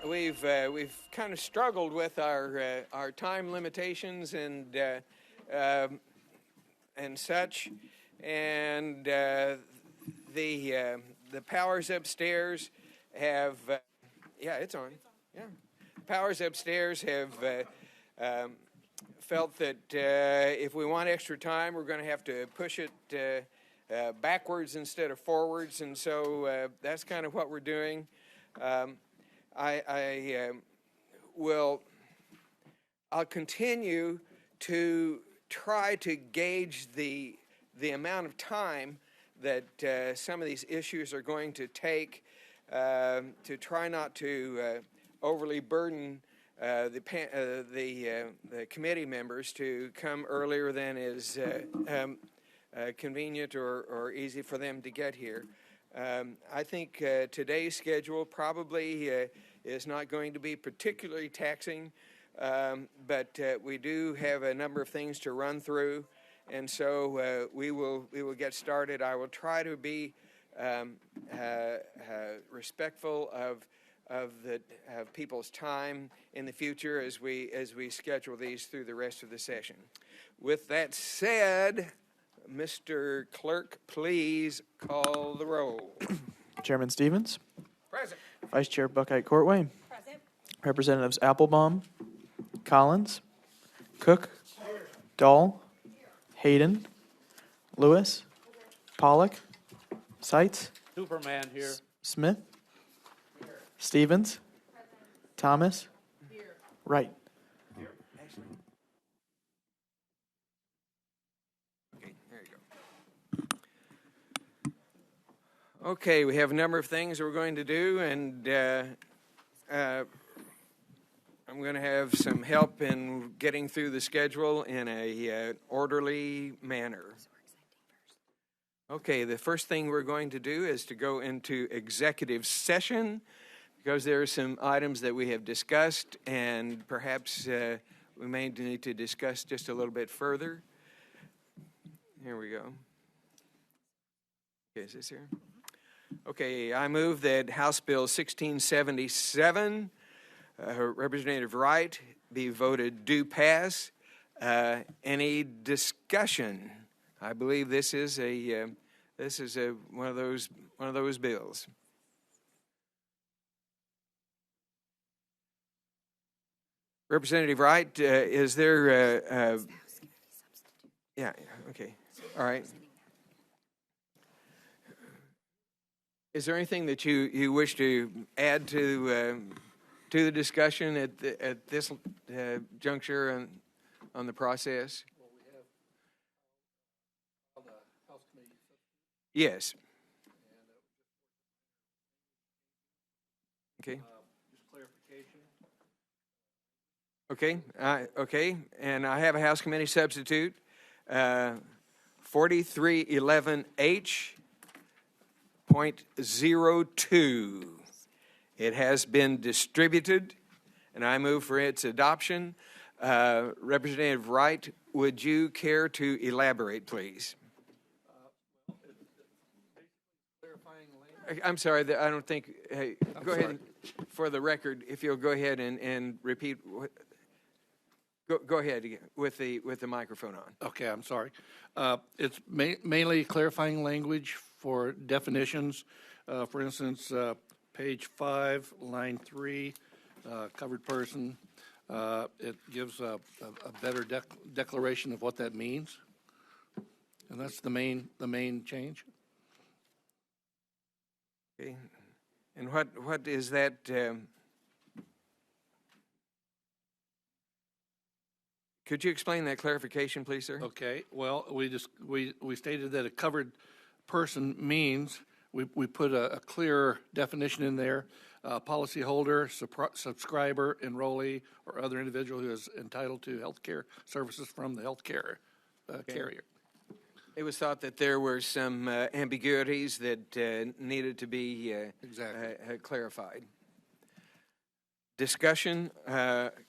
We've kind of struggled with our time limitations and such, and the powers upstairs have it's on. Yeah, powers upstairs have felt that if we want extra time, we're going to have to push it backwards instead of forwards, and so that's kind of what we're doing. I'll continue to try to gauge the amount of time that some of these issues are going to take to try not to overly burden the committee members to come earlier than is convenient or easy for them to get here. I think today's schedule probably is not going to be particularly taxing, but we do have a number of things to run through, and so we will get started. I will try to be respectful of people's time in the future as we schedule these through the rest of the session. With that said, Mr. Clerk, please call the roll. Chairman Stevens. Present. Vice Chair Buckeye Courtway. Present. Representatives Applebaum, Collins, Cook, Dahl, Hayden, Lewis, Pollock, Seitz, Superman here. Smith, Stevens, Thomas, Wright. Okay, we have a number of things we're going to do, and I'm going to have some help in getting through the schedule in a orderly manner. Okay, the first thing we're going to do is to go into executive session because there are some items that we have discussed, and perhaps we may need to discuss just a little bit further. Here we go. Okay, is this here? Okay, I move that House Bill 1677, Representative Wright, be voted do pass. Any discussion? I believe this is one of those bills. Representative Wright, is there? Yeah. Okay. All right. Is there anything that you wish to add to the discussion at this juncture on the process? Well, we have on the House Committee. Yes. And Okay. just clarification. Okay. Okay. And I have a House Committee substitute, 4311H. 0.02. It has been distributed, and I move for its adoption. Representative Wright, would you care to elaborate, please? Clarifying language. I'm sorry, I don't think. Hey, go ahead for the record. If you'll go ahead and repeat. Go ahead again with the microphone on. Okay, I'm sorry. It's mainly clarifying language for definitions. For instance, page 5, line 3, covered person. It gives a better declaration of what that means, and that's the main change. Okay, and what is that? Could you explain that clarification, please, sir? Okay. Well, we stated that a covered person means we put a clear definition in there: policyholder, subscriber, enrollee, or other individual who is entitled to health care services from the health care carrier. It was thought that there were some ambiguities that needed to be Exactly. clarified. Discussion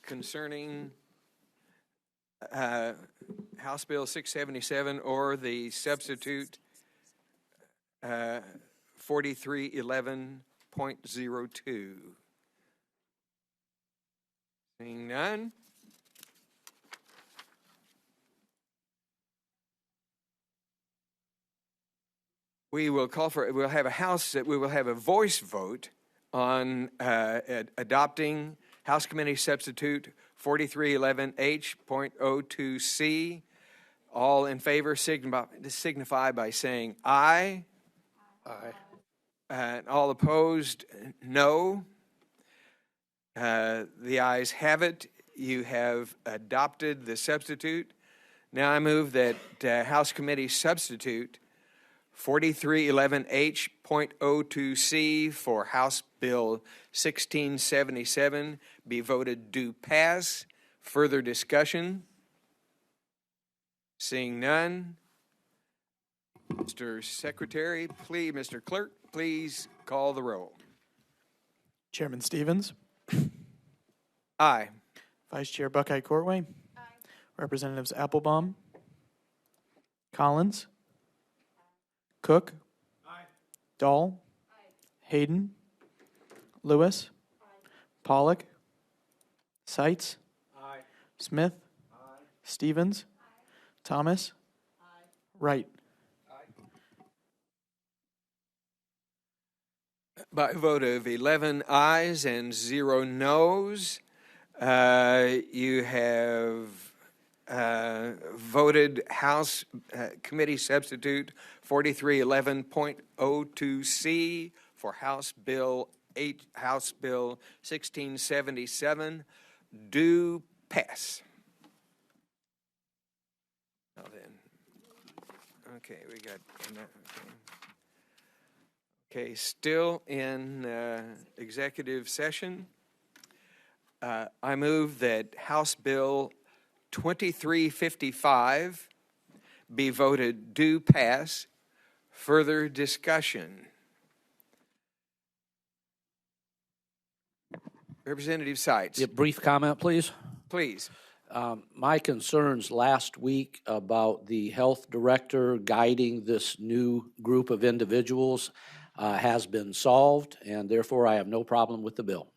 concerning House Bill 677 or the substitute 4311.02? Seeing none. We'll have a voice vote on adopting House Committee Substitute 4311H.02C. All in favor signify by saying aye. Aye. And all opposed, no. The ayes have it. You have adopted the substitute. Now I move that House Committee Substitute 4311H.02C for House Bill 1677 be voted do pass. Further discussion? Seeing none. Mr. Secretary, please, Mr. Clerk, please call the roll. Chairman Stevens, Aye. Vice Chair Buckeye Courtway, Representatives Applebaum, Collins, Cook, Dahl, Hayden, Lewis, Pollock, Seitz, Smith, Stevens, Thomas, Wright. By a vote of 11 ayes and 0 noes, you have voted House Committee Substitute 4311.02C for House Bill 1677 do pass. Now then, okay, we got. Okay, still in executive session. I move that House Bill 2355 be voted do pass. Further discussion. Representative Seitz. A brief comment, please. Please. My concerns last week about the health director guiding this new group of individuals has been solved, and therefore I have no problem with the bill.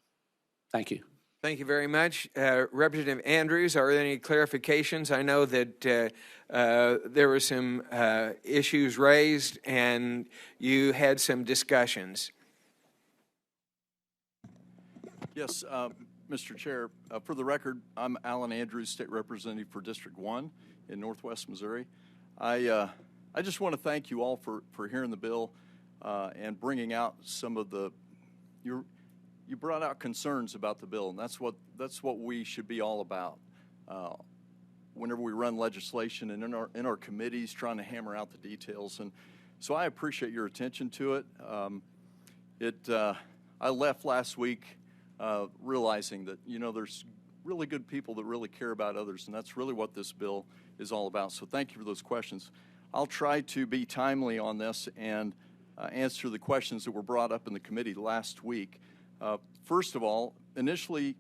Thank you. Thank you very much. Representative Andrews, are there any clarifications? I know that there were some issues raised and you had some discussions. Yes, Mr. Chair, for the record, I'm Alan Andrews, State Representative for District 1 in Northwest Missouri. I just want to thank you all for hearing the bill and bringing out some of the you brought out concerns about the bill, and that's what we should be all about. Whenever we run legislation and in our committees, trying to hammer out the details, and so I appreciate your attention to it. I left last week realizing that there's really good people that really care about others, and that's really what this bill is all about. So thank you for those questions. I'll try to be timely on this and answer the questions that were brought up in the committee last week. First of all, initially,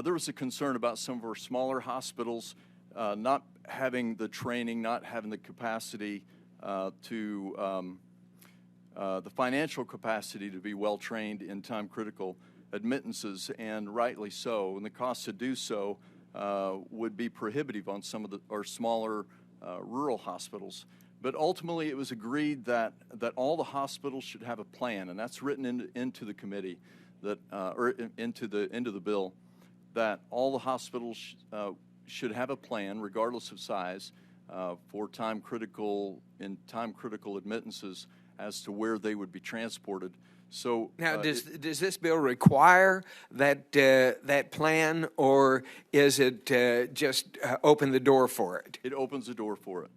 there was a concern about some of our smaller hospitals not having the training, not having the capacity the financial capacity to be well trained in time-critical admittances, and rightly so. And the cost to do so would be prohibitive on some of our smaller rural hospitals. But ultimately, it was agreed that all the hospitals should have a plan, and that's written into the committee, or into the bill, that all the hospitals should have a plan, regardless of size, for time-critical admittances as to where they would be transported. So now, does this bill require that plan, or is it just open the door for it? It opens the door for it.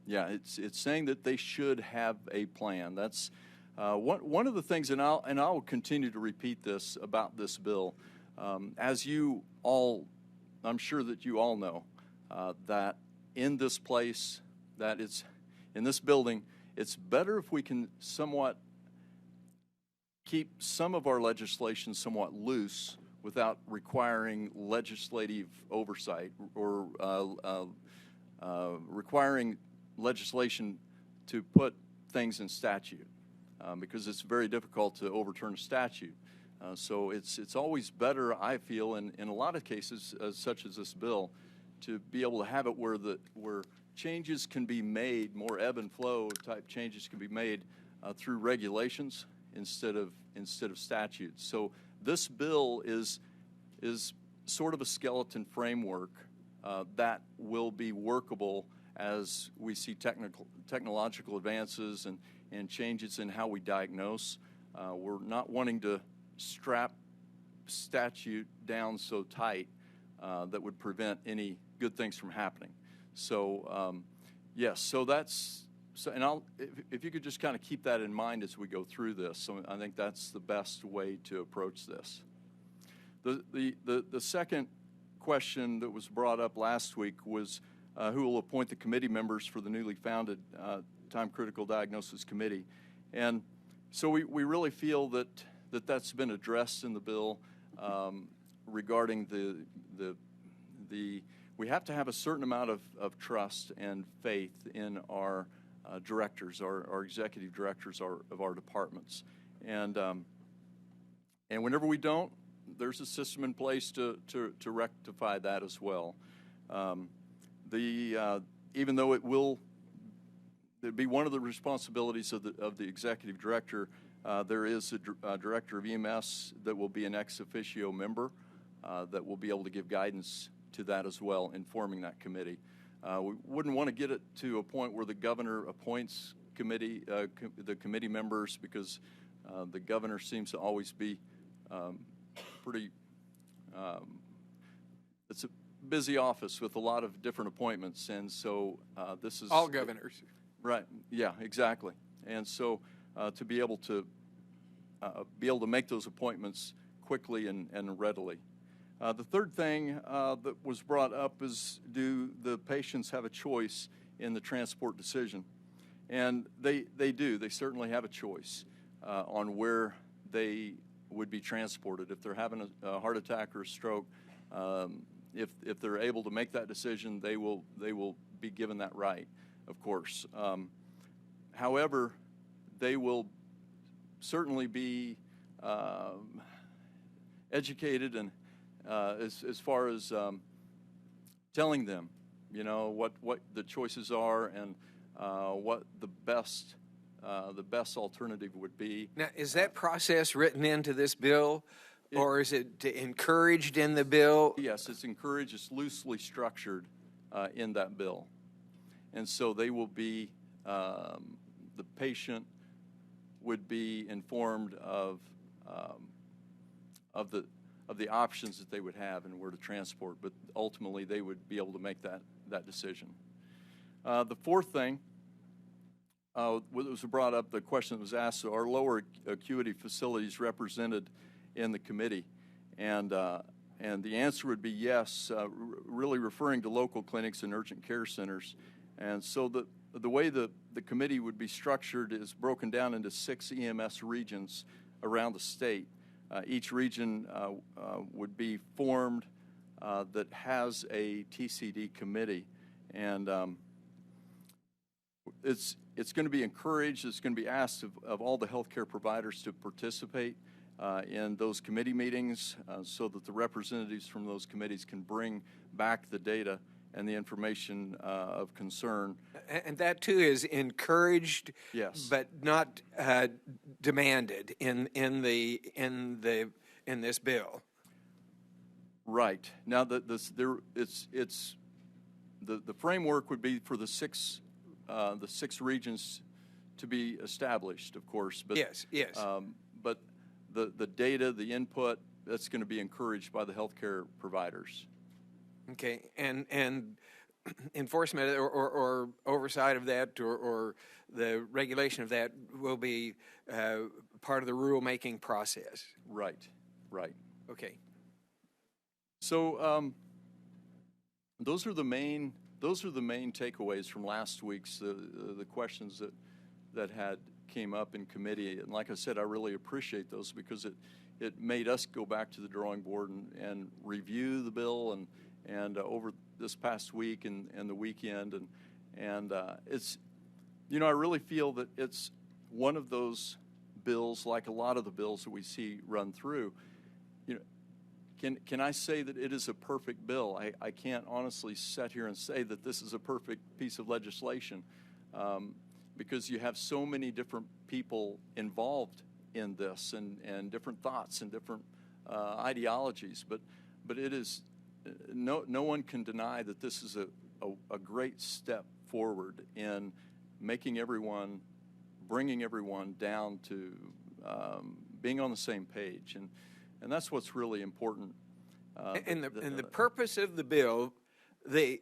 Yeah, it's saying that they should have a plan. That's one of the things, and I'll continue to repeat this about this bill. As you all, I'm sure that you all know, that in this place, that it's in this building, it's better if we can somewhat keep some of our legislation somewhat loose without requiring legislative oversight or requiring legislation to put things in statute. because it's very difficult to overturn a statute. So it's always better, I feel, in a lot of cases, such as this bill, to be able to have it where changes can be made, more ebb and flow type changes can be made through regulations instead of statutes. So this bill is sort of a skeleton framework that will be workable as we see technological advances and changes in how we diagnose. We're not wanting to strap statute down so tight that would prevent any good things from happening. So yes, so that's and if you could just kind of keep that in mind as we go through this. So I think that's the best way to approach this. The second question that was brought up last week was who will appoint the committee members for the newly founded Time Critical Diagnosis Committee. And so we really feel that's been addressed in the bill regarding we have to have a certain amount of trust and faith in our directors, our executive directors of our departments. And whenever we don't, there's a system in place to rectify that as well. Even though it'd be one of the responsibilities of the executive director, there is a director of EMS that will be an ex officio member that will be able to give guidance to that as well, informing that committee. We wouldn't want to get it to a point where the governor appoints the committee members, because the governor seems to always be pretty. It's a busy office with a lot of different appointments, and so this is All governors. Right. Yeah. Exactly. And so to be able to make those appointments quickly and readily. The third thing that was brought up is, do the patients have a choice in the transport decision? And they do. They certainly have a choice on where they would be transported. If they're having a heart attack or a stroke, if they're able to make that decision, they will be given that right, of course. However, they will certainly be educated and as far as telling them, what the choices are and what the best alternative would be. Now, is that process written into this bill, or is it encouraged in the bill? Yes, it's encouraged. It's loosely structured in that bill, and so they will be. The patient would be informed of the options that they would have and where to transport, but ultimately they would be able to make that decision. The fourth thing was brought up, the question that was asked, so are lower acuity facilities represented in the committee? And the answer would be yes, really referring to local clinics and urgent care centers. And so the way the committee would be structured is broken down into 6 EMS regions around the state. Each region would be formed that has a TCD committee, and it's going to be encouraged. It's going to be asked of all the healthcare providers to participate in those committee meetings, so that the representatives from those committees can bring back the data and the information of concern. And that too is encouraged, yes, but not demanded in this bill. Right. Now the framework would be for the six regions to be established, of course. But yes. But the data, the input, that's going to be encouraged by the healthcare providers. Okay, and enforcement or oversight of that or the regulation of that will be part of the rulemaking process. Right. Okay. So those are the main takeaways from last week's the questions that had came up in committee. And like I said, I really appreciate those, because it made us go back to the drawing board and review the bill and over this past week and the weekend, and it's, I really feel that it's one of those bills, like a lot of the bills that we see run through, you know, can I say that it is a perfect bill? I can't honestly sit here and say that this is a perfect piece of legislation, because you have so many different people involved in this, and different thoughts and different ideologies. But it is no one can deny that this is a great step forward in bringing everyone down to being on the same page, and that's what's really important. And the purpose of the bill, the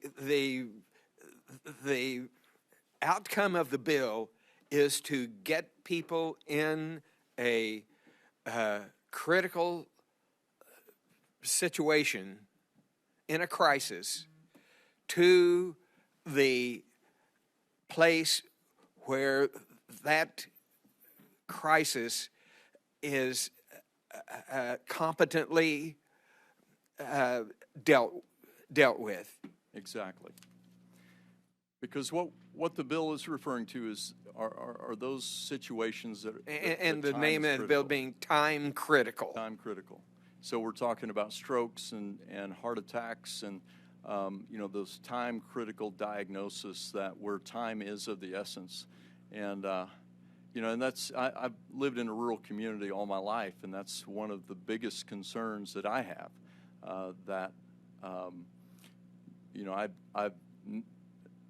outcome of the bill is to get people in a critical situation, in a crisis, to the place where that crisis is competently dealt with. Exactly. Because what the bill is referring to are those situations that And that the name time of is the bill critical. being time critical. Time critical. So we're talking about strokes and heart attacks and those time critical diagnoses where time is of the essence. And and that's I've lived in a rural community all my life, and that's one of the biggest concerns that I have.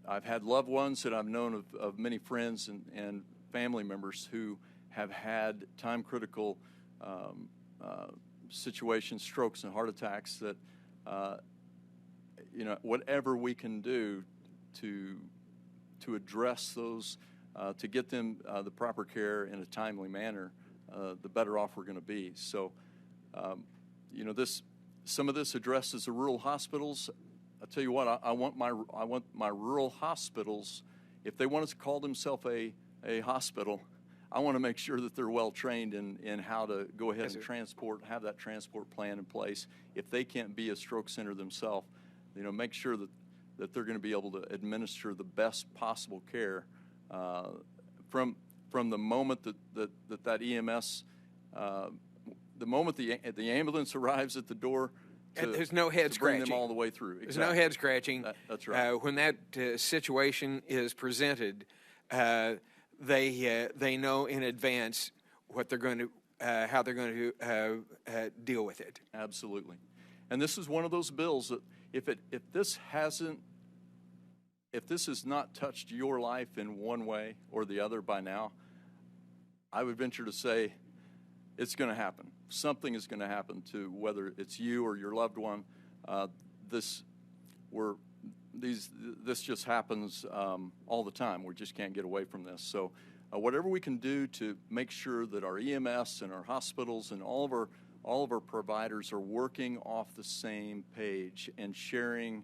I've had loved ones that I've known of many friends and family members who have had time critical situations, strokes and heart attacks that whatever we can do to address those, to get them the proper care in a timely manner, the better off we're going to be. So, some of this addresses the rural hospitals. I'll tell you what, I want my rural hospitals, if they want to call themselves a hospital, I want to make sure that they're well trained in how to go ahead and have that transport plan in place. If they can't be a stroke center themselves, make sure that they're going to be able to administer the best possible care from the moment that EMS, the moment the ambulance arrives at the door. And there's no head to bring scratching. them all the way through. There's no head scratching. That's right. When that situation is presented, they know in advance what they're going to, how they're going to deal with it. Absolutely. And this is one of those bills that if this has not touched your life in one way or the other by now, I would venture to say it's going to happen. Something is going to happen to whether it's you or your loved one. This just happens all the time. We just can't get away from this. So whatever we can do to make sure that our EMS and our hospitals and all of our providers are working off the same page and sharing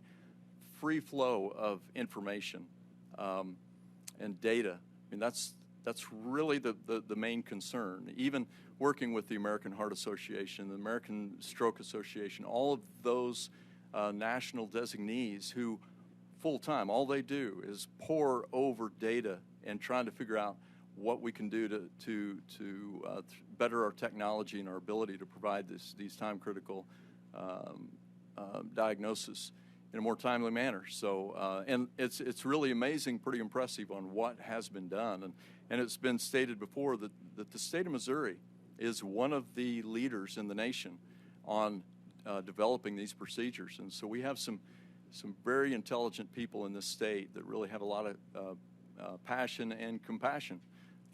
free flow of information and data. I mean, that's really the main concern. Even working with the American Heart Association, the American Stroke Association, all of those national designees who full-time, all they do is pore over data and trying to figure out what we can do to better our technology and our ability to provide these time-critical diagnosis in a more timely manner. So, and it's really amazing, pretty impressive on what has been done. And it's been stated before that the state of Missouri is one of the leaders in the nation on developing these procedures. And so we have some very intelligent people in this state that really have a lot of passion and compassion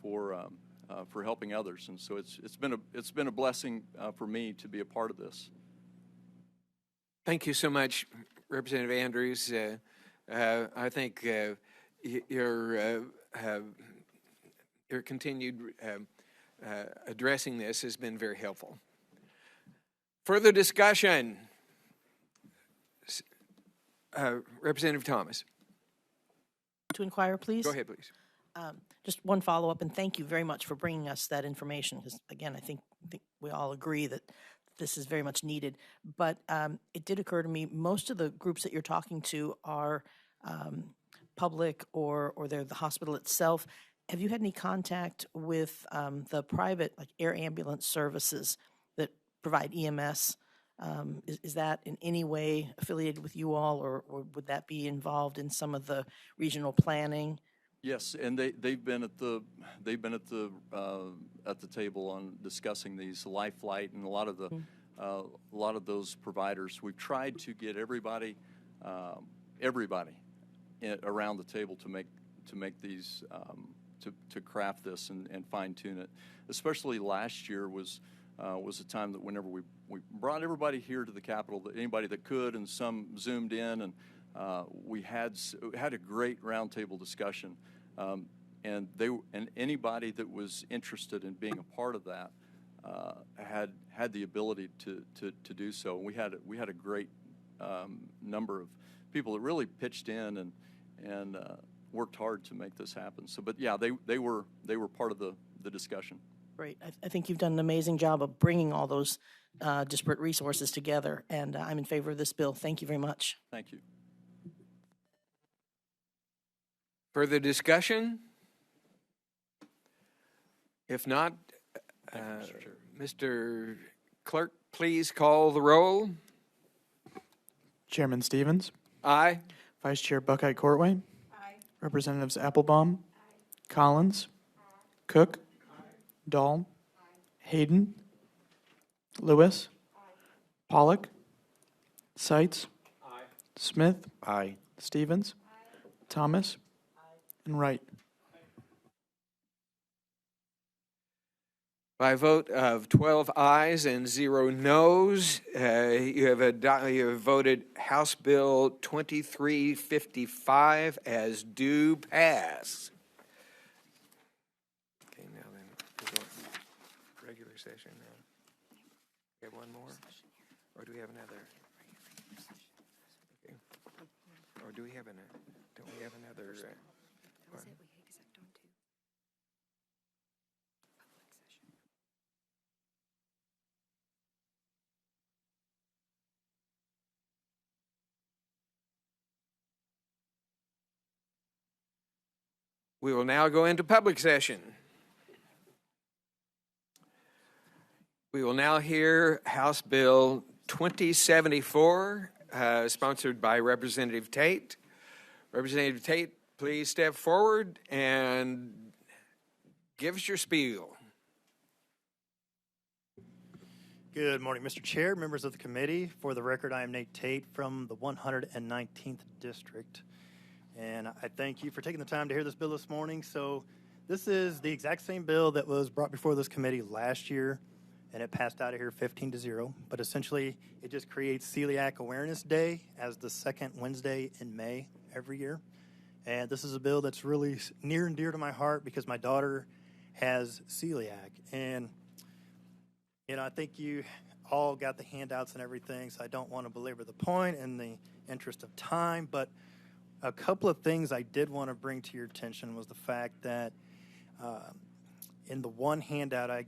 for helping others. And so it's been a blessing for me to be a part of this. Thank you so much, Representative Andrews. I think your continued addressing this has been very helpful. Further discussion. Representative Thomas. To inquire, please. Go ahead, please. Just one follow-up, and thank you very much for bringing us that information, because, again, I think we all agree that this is very much needed. But it did occur to me, most of the groups that you're talking to are public or they're the hospital itself. Have you had any contact with the private, like air ambulance services that provide EMS? Is that in any way affiliated with you all, or would that be involved in some of the regional planning? Yes, and they've been at the table on discussing these Life Flight and a lot of those providers. We've tried to get everybody around the table to make these to craft this and fine tune it. Especially last year was a time that whenever we brought everybody here to the Capitol, that anybody that could, and some zoomed in, and we had a great roundtable discussion, and anybody that was interested in being a part of that had the ability to do so. We had a great number of people that really pitched in and worked hard to make this happen. So, but yeah, they were part of the discussion. Great. I think you've done an amazing job of bringing all those disparate resources together, and I'm in favor of this bill. Thank you very much. Thank you. Further discussion? If not, Mr. Clerk, please call the roll. Chairman Stevens, Aye. Vice Chair Buckeye Courtway, Representatives Applebaum, Collins, Cook, Dahl, Hayden, Lewis, Pollock, Seitz, Smith, Stevens, Thomas, and Wright. By a vote of 12 ayes and 0 noes, you have voted House Bill 2355 as due pass. Okay, now then, we'll go regular session now. We have one more? Or do we have another? Okay. Or do we have don't we have another? One? We will now go into public session. We will now hear House Bill 2074, sponsored by Representative Tate. Representative Tate, please step forward and give us your spiel. Good morning, Mr. Chair, members of the committee. For the record, I am Nate Tate from the 119th District. And I thank you for taking the time to hear this bill this morning. So this is the exact same bill that was brought before this committee last year, and it passed out of here 15-0. But essentially, it just creates Celiac Awareness Day as the second Wednesday in May every year. And this is a bill that's really near and dear to my heart because my daughter has celiac. And, you know, I think you all got the handouts and everything, so I don't want to belabor the point in the interest of time. But a couple of things I did want to bring to your attention was the fact that in the one handout I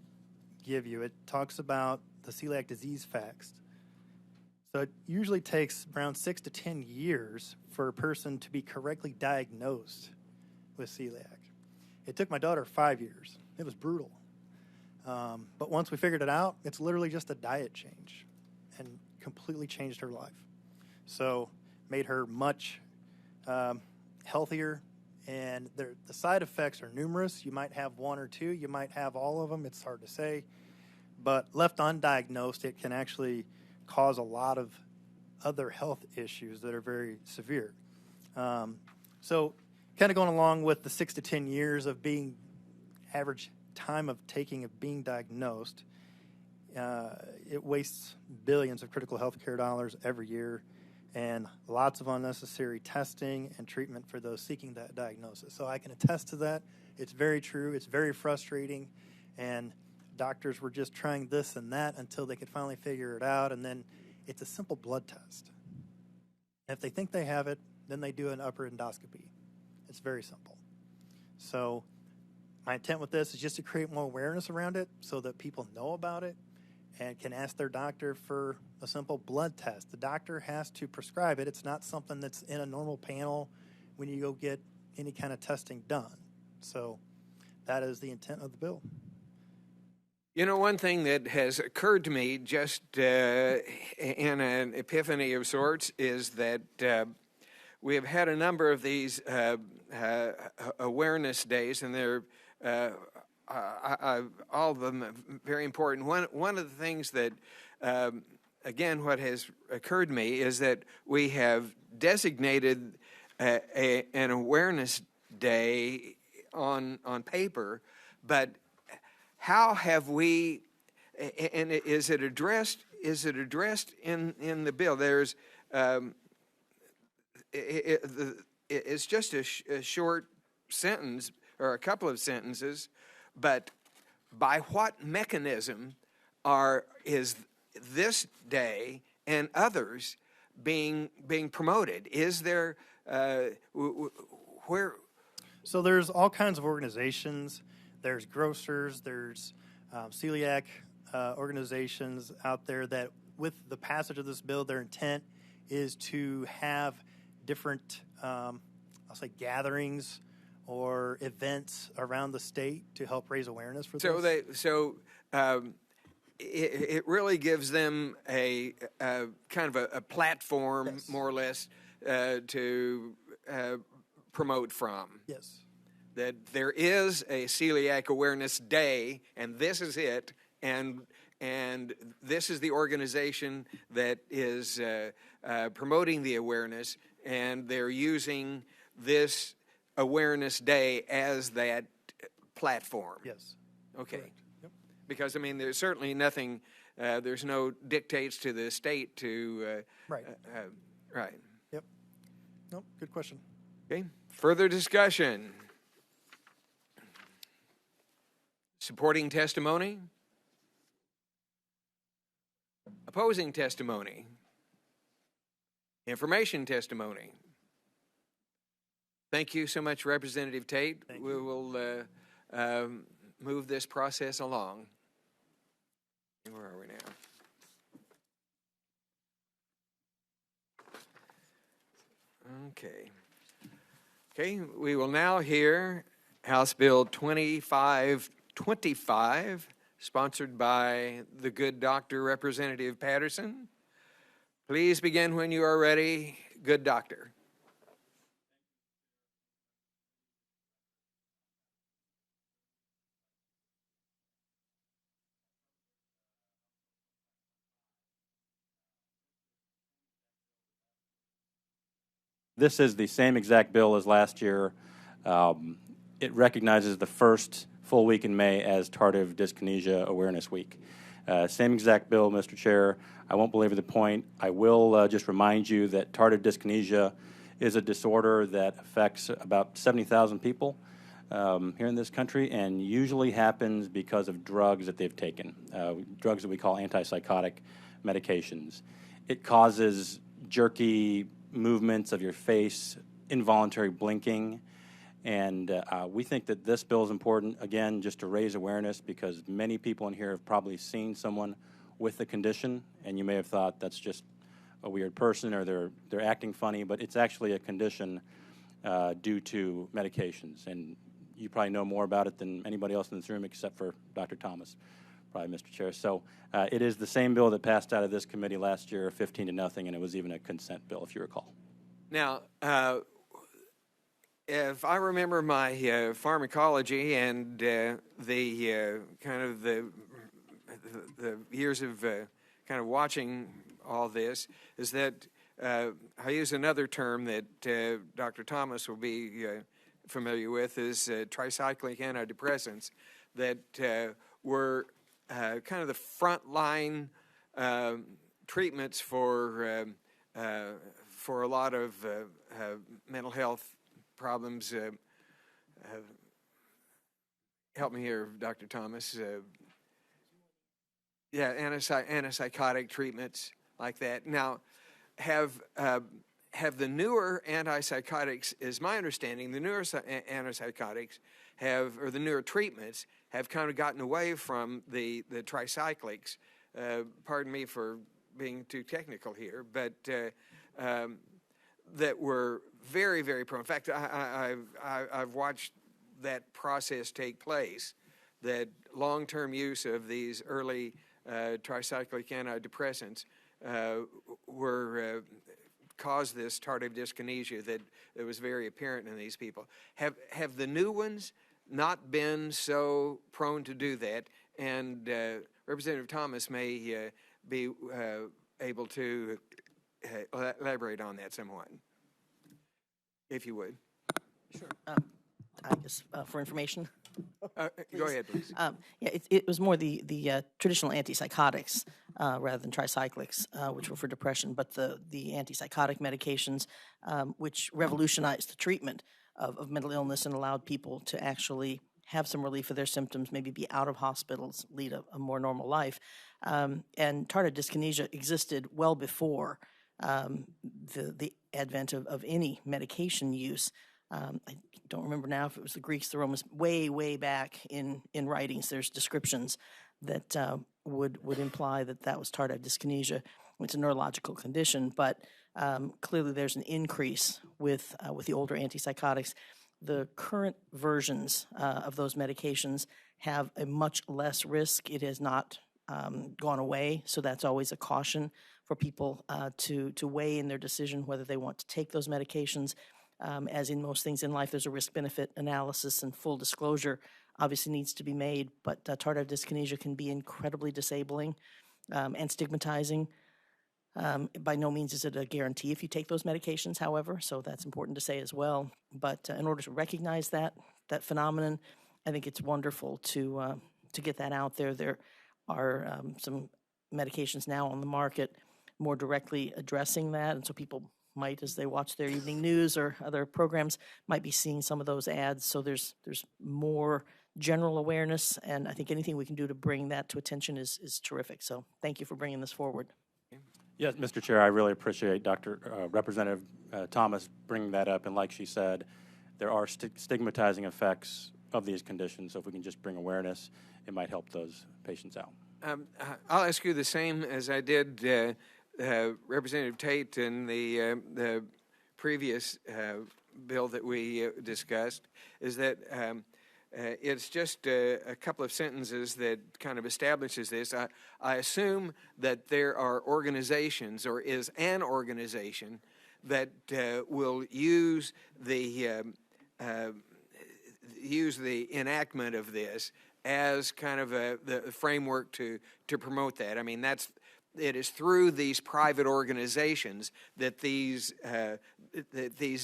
give you, it talks about the celiac disease facts. So it usually takes around 6 to 10 years for a person to be correctly diagnosed with celiac. It took my daughter 5 years. It was brutal. But once we figured it out, it's literally just a diet change and completely changed her life. So made her much healthier, and the side effects are numerous. You might have one or two, you might have all of them, it's hard to say, but left undiagnosed, it can actually cause a lot of other health issues that are very severe. So kind of going along with the 6 to 10 years of being average time of being diagnosed, it wastes billions of critical health care dollars every year, and lots of unnecessary testing and treatment for those seeking that diagnosis. So I can attest to that. It's very true. It's very frustrating. And doctors were just trying this and that until they could finally figure it out. And then it's a simple blood test. And if they think they have it, then they do an upper endoscopy. It's very simple. So my intent with this is just to create more awareness around it so that people know about it and can ask their doctor for a simple blood test. The doctor has to prescribe it. It's not something that's in a normal panel when you go get any kind of testing done. So that is the intent of the bill. You know, one thing that has occurred to me just in an epiphany of sorts is that we have had a number of these awareness days, and they're all of them are very important. One of the things that, again, what has occurred to me is that we have designated an awareness day on paper, but how have we, and is it addressed in the bill? There's it's just a short sentence or a couple of sentences, but by what mechanism is this day and others being promoted? Is there where? So there's all kinds of organizations. There's grocers, there's celiac organizations out there that, with the passage of this bill, their intent is to have different, I'll say, gatherings or events around the state to help raise awareness for this. It really gives them a kind of a platform, Yes. more or less, to promote from. Yes. That there is a Celiac Awareness Day, and this is it, and this is the organization that is promoting the awareness, and they're using this Awareness Day as that platform. Yes. Okay. Correct. Yep. Because, I mean, there's certainly nothing, there's no dictates to the state to... Right. Right. Yep. Nope. Good question. Okay. Further discussion. Supporting testimony? Opposing testimony? Information testimony? Thank you so much, Representative Tate. Thank We will move this process along. Where are we now? Okay. Okay, we will now hear House Bill 2525, sponsored by the good doctor, Representative Patterson. Please begin when you are ready, good doctor. This is the same exact bill as last year. It recognizes the first full week in May as Tardive Dyskinesia Awareness Week. Same exact bill, Mr. Chair. I won't belabor the point. I will just remind you that tardive dyskinesia is a disorder that affects about 70,000 people here in this country, and usually happens because of drugs that they've taken, drugs that we call antipsychotic medications. It causes jerky movements of your face, involuntary blinking, and we think that this bill is important, again, just to raise awareness, because many people in here have probably seen someone with the condition, and you may have thought that's just a weird person or they're acting funny, but it's actually a condition due to medications, and you probably know more about it than anybody else in this room except for Dr. Thomas, probably, Mr. Chair. So it is the same bill that passed out of this committee last year, 15-0, and it was even a consent bill, if you recall. Now, if I remember my pharmacology and the kind of the years of kind of watching all this, is that I use another term that Dr. Thomas will be familiar with, is tricyclic antidepressants that were kind of the frontline treatments for a lot of mental health problems. Help me here, Dr. Thomas. Antipsychotic treatments like that. Now, have the newer antipsychotics, is my understanding, the newer antipsychotics or the newer treatments have kind of gotten away from the tricyclics. Pardon me for being too technical here, but that were very, very prone. In fact, I've watched that process take place, that long-term use of these early tricyclic antidepressants caused this tardive dyskinesia that was very apparent in these people. Have the new ones not been so prone to do that? And Representative Thomas may be able to elaborate on that somewhat, if you would. Sure. I guess for information. Go ahead, please. Yeah, it was more the traditional antipsychotics rather than tricyclics, which were for depression, but the antipsychotic medications, which revolutionized the treatment of mental illness and allowed people to actually have some relief of their symptoms, maybe be out of hospitals, lead a more normal life. And tardive dyskinesia existed well before the advent of any medication use. I don't remember now if it was the Greeks, the Romans, way back in writings, there's descriptions that would imply that was tardive dyskinesia. It's a neurological condition, but clearly there's an increase with the older antipsychotics. The current versions of those medications have a much less risk. It has not gone away, so that's always a caution for people to weigh in their decision whether they want to take those medications. As in most things in life, there's a risk-benefit analysis, and full disclosure obviously needs to be made, but tardive dyskinesia can be incredibly disabling and stigmatizing. By no means is it a guarantee if you take those medications, however, so that's important to say as well. But in order to recognize that phenomenon, I think it's wonderful to get that out there. There are some medications now on the market more directly addressing that, and so people might, as they watch their evening news or other programs, might be seeing some of those ads. So there's more general awareness, and I think anything we can do to bring that to attention is terrific. So thank you for bringing this forward. Yes, Mr. Chair, I really appreciate Representative Thomas bringing that up. And like she said, there are stigmatizing effects of these conditions. So if we can just bring awareness, it might help those patients out. I'll ask you the same as I did Representative Tate in the previous bill that we discussed, is that it's just a couple of sentences that kind of establishes this. I assume that there are organizations, or is an organization, that will use the enactment of this as kind of the framework to promote that. I mean, it is through these private organizations that these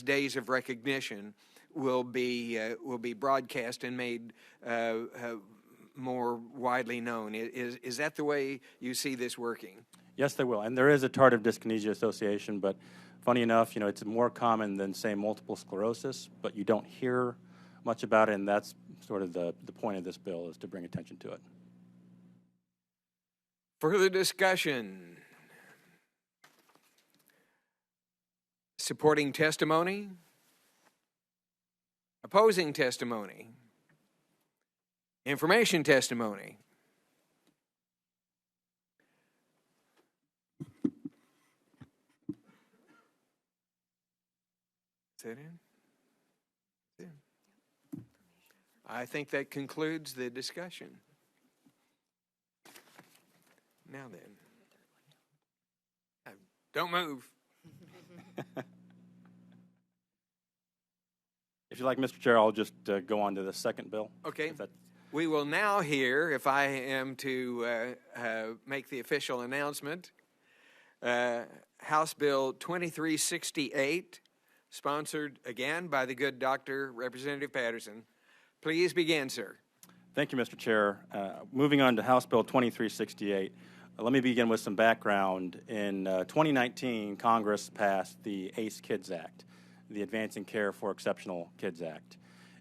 days of recognition will be broadcast and made more widely known. Is that the way you see this working? Yes, they will. And there is a Tardive Dyskinesia Association, but funny enough, it's more common than, say, multiple sclerosis, but you don't hear much about it, and that's sort of the point of this bill, is to bring attention to it. Further discussion. Supporting testimony? Opposing testimony? Information testimony? Is that in? I think that concludes the discussion. Now then, don't move. If you like, Mr. Chair, I'll just go on to the second bill. Okay. We will now hear, if I am to make the official announcement, House Bill 2368, sponsored again by the good Dr. Representative Patterson. Please begin, sir. Thank you, Mr. Chair. Moving on to House Bill 2368, let me begin with some background. In 2019, Congress passed the ACE Kids Act, the Advancing Care for Exceptional Kids Act.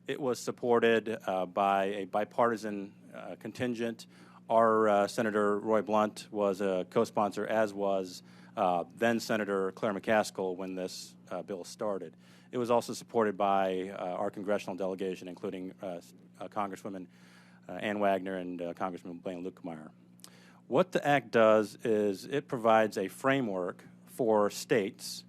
It was supported by a bipartisan contingent. Our Senator Roy Blunt was a co-sponsor, as was then Senator Claire McCaskill when this bill started. It was also supported by our congressional delegation, including Congresswomen Ann Wagner and Congressman Blaine Luetkemeyer. What the act does is it provides a framework for states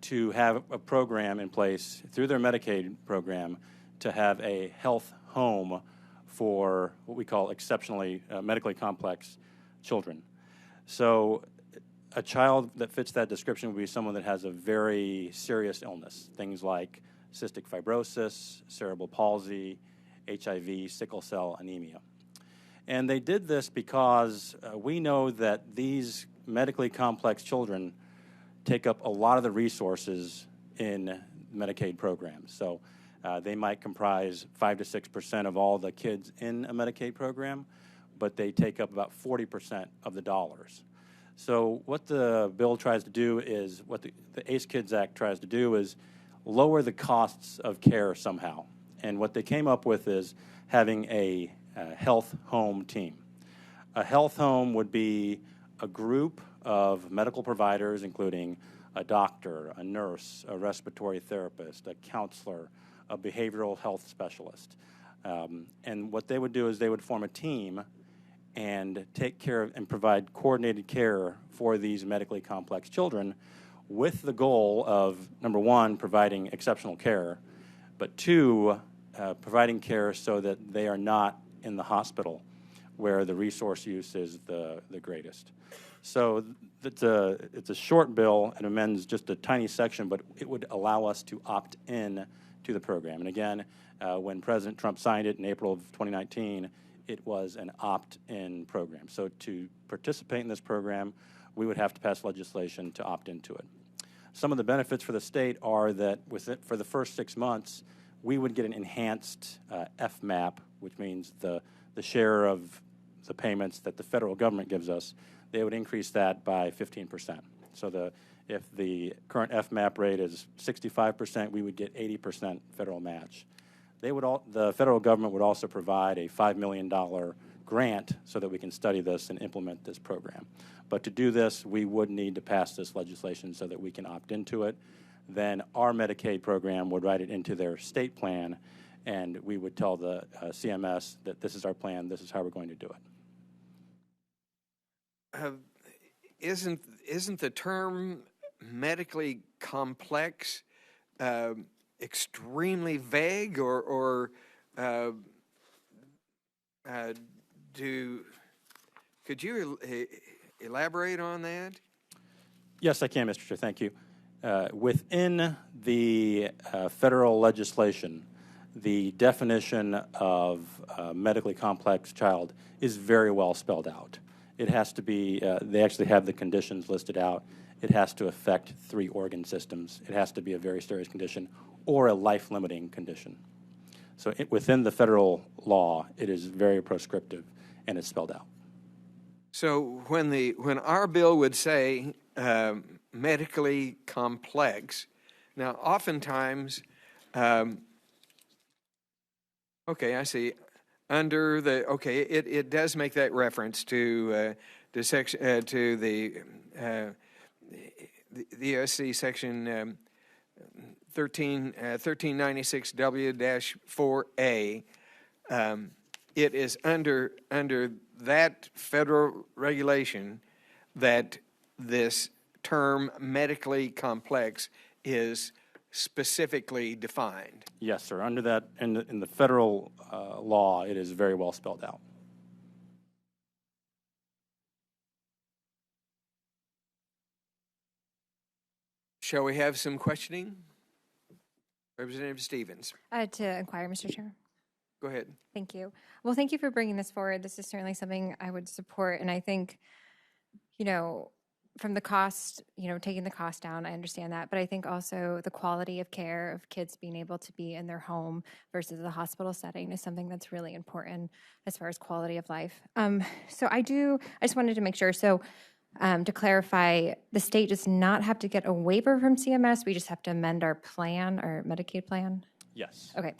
to have a program in place through their Medicaid program to have a health home for what we call exceptionally medically complex children. So a child that fits that description would be someone that has a very serious illness, things like cystic fibrosis, cerebral palsy, HIV, sickle cell anemia. And they did this because we know that these medically complex children take up a lot of the resources in Medicaid programs. So they might comprise 5 to 6% of all the kids in a Medicaid program, but they take up about 40% of the dollars. So what the bill tries to do is, what the ACE Kids Act tries to do is lower the costs of care somehow. And what they came up with is having a health home team. A health home would be a group of medical providers, including a doctor, a nurse, a respiratory therapist, a counselor, a behavioral health specialist. And what they would do is they would form a team and take care of and provide coordinated care for these medically complex children, with the goal of, number one, providing exceptional care, but two, providing care so that they are not in the hospital where the resource use is the greatest. So it's a short bill. It amends just a tiny section, but it would allow us to opt in to the program. And again, when President Trump signed it in April of 2019, it was an opt-in program. So to participate in this program, we would have to pass legislation to opt into it. Some of the benefits for the state are that for the first 6 months, we would get an enhanced FMAP, which means the share of the payments that the federal government gives us. They would increase that by 15%. So if the current FMAP rate is 65%, we would get 80% federal match. The federal government would also provide a $5 million grant so that we can study this and implement this program. But to do this, we would need to pass this legislation so that we can opt into it. Then our Medicaid program would write it into their state plan, and we would tell the CMS that this is our plan, this is how we're going to do it. Isn't the term medically complex extremely vague, or could you elaborate on that? Yes, I can, Mr. Chair. Thank you. Within the federal legislation, the definition of medically complex child is very well spelled out. It has to be, they actually have the conditions listed out. It has to affect 3 organ systems. It has to be a very serious condition or a life-limiting condition. So within the federal law, it is very prescriptive, and it's spelled out. So when our bill would say medically complex, now oftentimes, okay, I see. Under the it does make that reference to section to the USC section 1396W-4A. It is under that federal regulation that this term medically complex is specifically defined. Yes, sir. Under that, in the federal law, it is very well spelled out. Shall we have some questioning? Representative Stevens. To inquire, Mr. Chair. Go ahead. Thank you. Well, thank you for bringing this forward. This is certainly something I would support. And I think, from the cost, taking the cost down, I understand that. But I think also the quality of care of kids being able to be in their home versus the hospital setting is something that's really important as far as quality of life. So I just wanted to make sure. So to clarify, the state does not have to get a waiver from CMS. We just have to amend our plan, our Medicaid plan? Yes. Okay.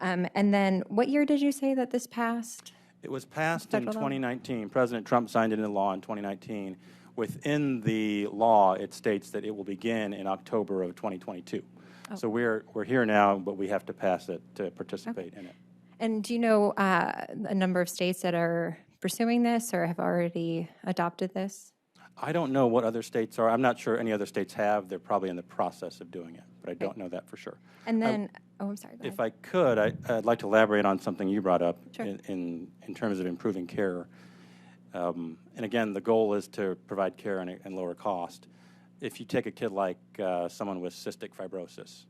And then what year did you say that this passed? It was passed in 2019. President Trump signed it into law in 2019. Within the law, it states that it will begin in October of 2022. Oh. So we're here now, but we have to pass it to participate in it. And do you know a number of states that are pursuing this or have already adopted this? I don't know what other states are. I'm not sure any other states have. They're probably in the process of doing it. but I don't know that for sure. And then, I'm sorry. Go If ahead. I could, I'd like to elaborate on something you brought up Sure. in terms of improving care. And again, the goal is to provide care and lower cost. If you take a kid like someone with cystic fibrosis,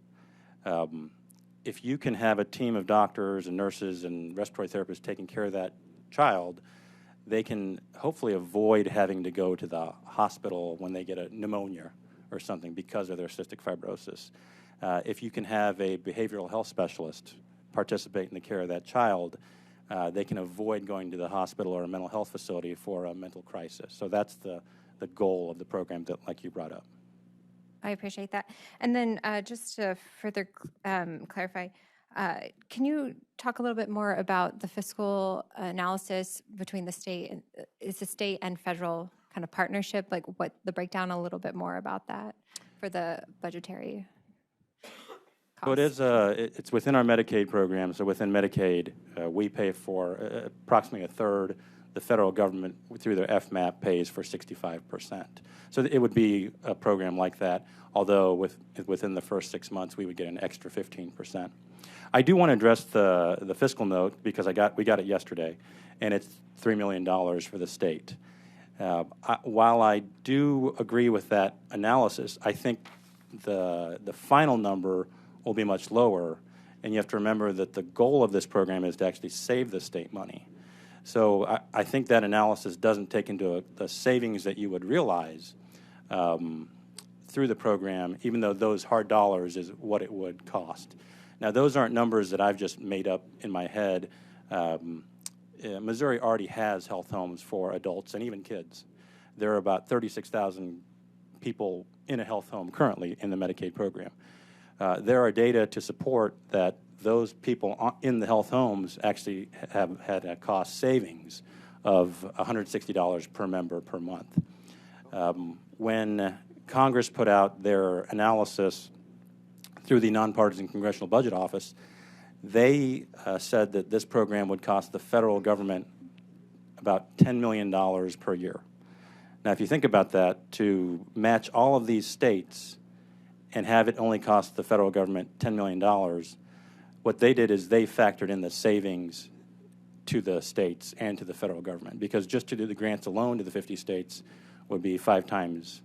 if you can have a team of doctors and nurses and respiratory therapists taking care of that child, they can hopefully avoid having to go to the hospital when they get a pneumonia or something because of their cystic fibrosis. If you can have a behavioral health specialist participate in the care of that child, they can avoid going to the hospital or a mental health facility for a mental crisis. So that's the goal of the program that, like you brought up. I appreciate that. And then just to further clarify, can you talk a little bit more about the fiscal analysis between the state and is the state and federal kind of partnership? Like what the breakdown a little bit more about that for the budgetary costs? So it is. It's within our Medicaid program. So within Medicaid, we pay for approximately a third. The federal government, through their FMAP, pays for 65%. So it would be a program like that, although within the first 6 months, we would get an extra 15%. I do want to address the fiscal note because we got it yesterday, and it's $3 million for the state. While I do agree with that analysis, I think the final number will be much lower, and you have to remember that the goal of this program is to actually save the state money. So I think that analysis doesn't take into the savings that you would realize through the program, even though those hard dollars is what it would cost. Now, those aren't numbers that I've just made up in my head. Missouri already has health homes for adults and even kids. There are about 36,000 people in a health home currently in the Medicaid program. There are data to support that those people in the health homes actually have had a cost savings of $160 per member per month. When Congress put out their analysis through the Nonpartisan Congressional Budget Office, they said that this program would cost the federal government about $10 million per year. Now, if you think about that, to match all of these states and have it only cost the federal government $10 million, what they did is they factored in the savings to the states and to the federal government, because just to do the grants alone to the 50 states would be 5 times,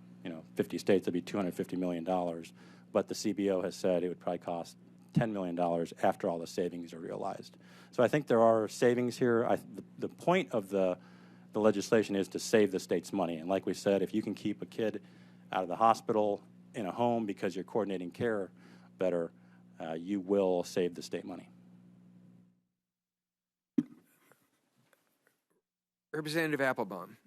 50 states, that'd be $250 million. But the CBO has said it would probably cost $10 million after all the savings are realized. So I think there are savings here. The point of the legislation is to save the state's money. And like we said, if you can keep a kid out of the hospital in a home because you're coordinating care better, you will save the state money. Representative Applebaum.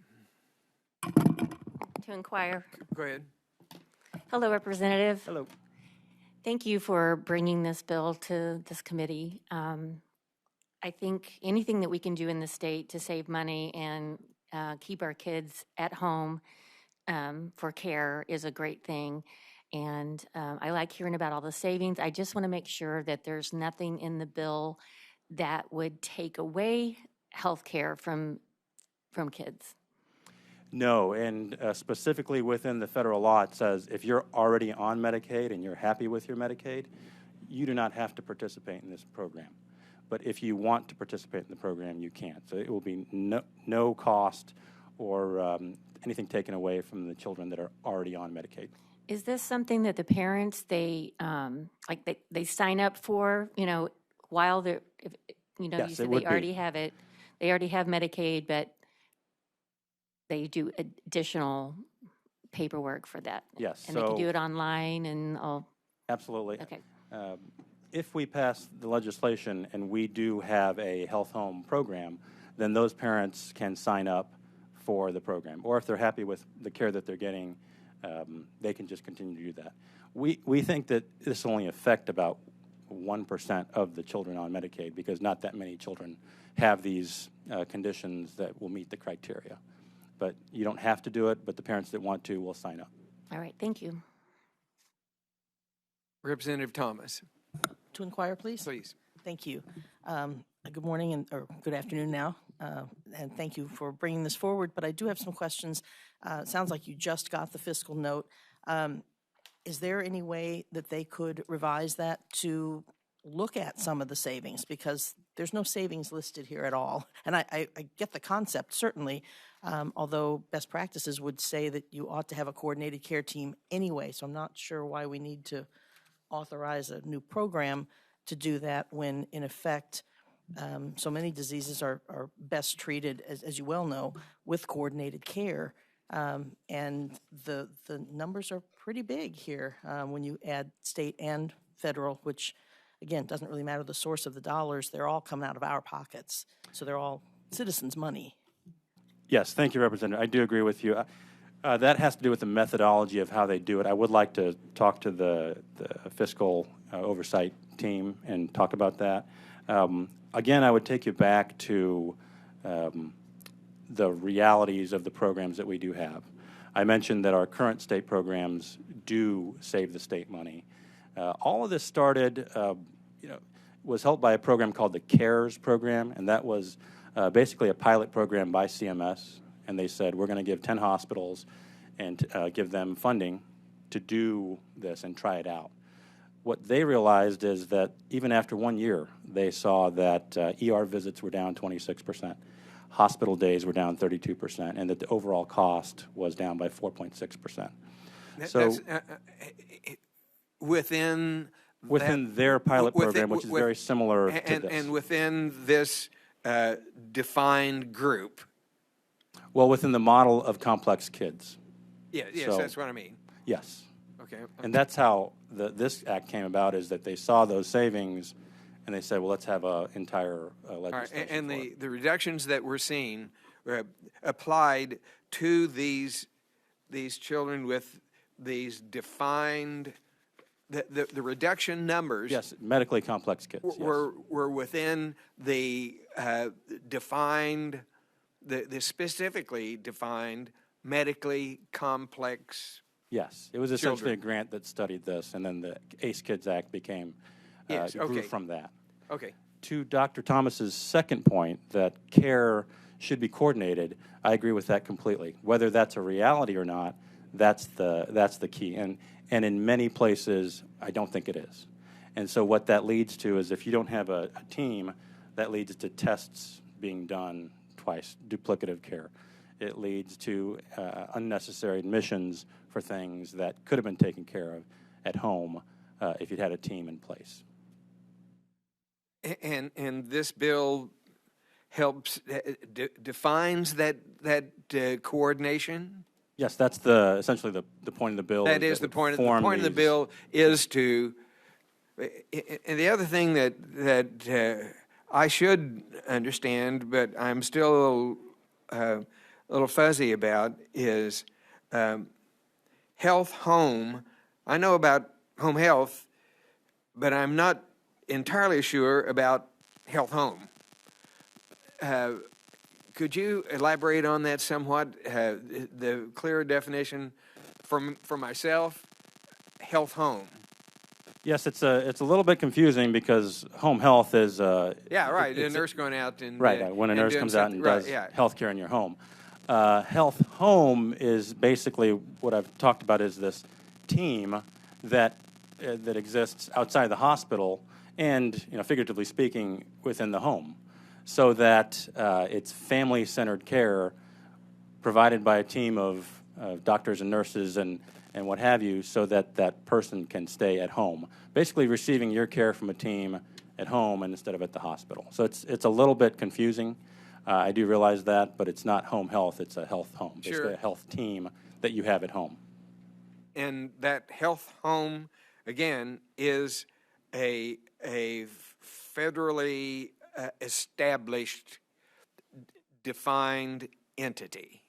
To inquire. Go ahead. Hello, Representative. Hello. Thank you for bringing this bill to this committee. I think anything that we can do in the state to save money and keep our kids at home for care is a great thing. And I like hearing about all the savings. I just want to make sure that there's nothing in the bill that would take away health care from kids. No, and specifically within the federal law, it says if you're already on Medicaid and you're happy with your Medicaid, you do not have to participate in this program. But if you want to participate in the program, you can. So it will be no cost or anything taken away from the children that are already on Medicaid. Is this something that the parents, they sign up for, while they're, Yes, you said it would they already be. have it, they already have Medicaid, but they do additional paperwork for that? Yes, And they can so- do it online and all? Absolutely. Okay. If we pass the legislation and we do have a health home program, then those parents can sign up for the program. Or if they're happy with the care that they're getting, they can just continue to do that. We think that this will only affect about 1% of the children on Medicaid because not that many children have these conditions that will meet the criteria. But you don't have to do it, but the parents that want to will sign up. All right, thank you. Representative Thomas, To inquire, please? please. Thank you. Good morning or good afternoon now, and thank you for bringing this forward. But I do have some questions. It sounds like you just got the fiscal note. Is there any way that they could revise that to look at some of the savings? Because there's no savings listed here at all. And I get the concept, certainly, although best practices would say that you ought to have a coordinated care team anyway. So I'm not sure why we need to authorize a new program to do that when, in effect, so many diseases are best treated, as you well know, with coordinated care. And the numbers are pretty big here when you add state and federal, which, again, doesn't really matter the source of the dollars. They're all coming out of our pockets. So they're all citizens' money. Yes, thank you, Representative. I do agree with you. That has to do with the methodology of how they do it. I would like to talk to the fiscal oversight team and talk about that. Again, I would take you back to the realities of the programs that we do have. I mentioned that our current state programs do save the state money. All of this started, was helped by a program called the CARES program, and that was basically a pilot program by CMS. And they said, we're going to give 10 hospitals and give them funding to do this and try it out. What they realized is that even after 1 year, they saw that ER visits were down 26%, hospital days were down 32%, and that the overall cost was down by 4.6%. So within their pilot program, which is very similar to this. And within this defined group. Well, within the model of complex kids. Yeah, yes, So, that's what I mean. Yes. Okay. And that's how this act came about, is that they saw those savings and they said, well, let's have an entire legislation. All right, and for it. the reductions that we're seeing applied to these children with these defined, the reduction numbers. Yes, medically complex kids. Were within the defined, the specifically defined medically complex. Yes, it was essentially children. a grant that studied this, and then the ACE Kids Act became Yes, grew okay. from that. Okay. To Dr. Thomas's second point, that care should be coordinated, I agree with that completely. Whether that's a reality or not, that's the key. And in many places, I don't think it is. And so what that leads to is, if you don't have a team, that leads to tests being done twice, duplicative care. It leads to unnecessary admissions for things that could have been taken care of at home if you'd had a team in place. And this bill helps defines that coordination. Yes, that's essentially the point of the bill. That is the point. The point of the bill is to. And the other thing that I should understand, but I'm still a little fuzzy about, is health home. I know about home health, but I'm not entirely sure about health home. Could you elaborate on that somewhat? The clearer definition for myself, health home. Yes, it's a little bit confusing because home health is yeah, right. A nurse going out and right when a nurse comes out and does health care in your home. Health home is basically what I've talked about, is this team that exists outside the hospital and, figuratively speaking, within the home, so that it's family-centered care provided by a team of doctors and nurses and what have you, so that that person can stay at home, basically receiving your care from a team at home and instead of at the hospital. So it's a little bit confusing. I do realize that, but it's not home health. It's a health home. Sure. Basically a health team that you have at home. And that health home, again, is a federally established, defined entity.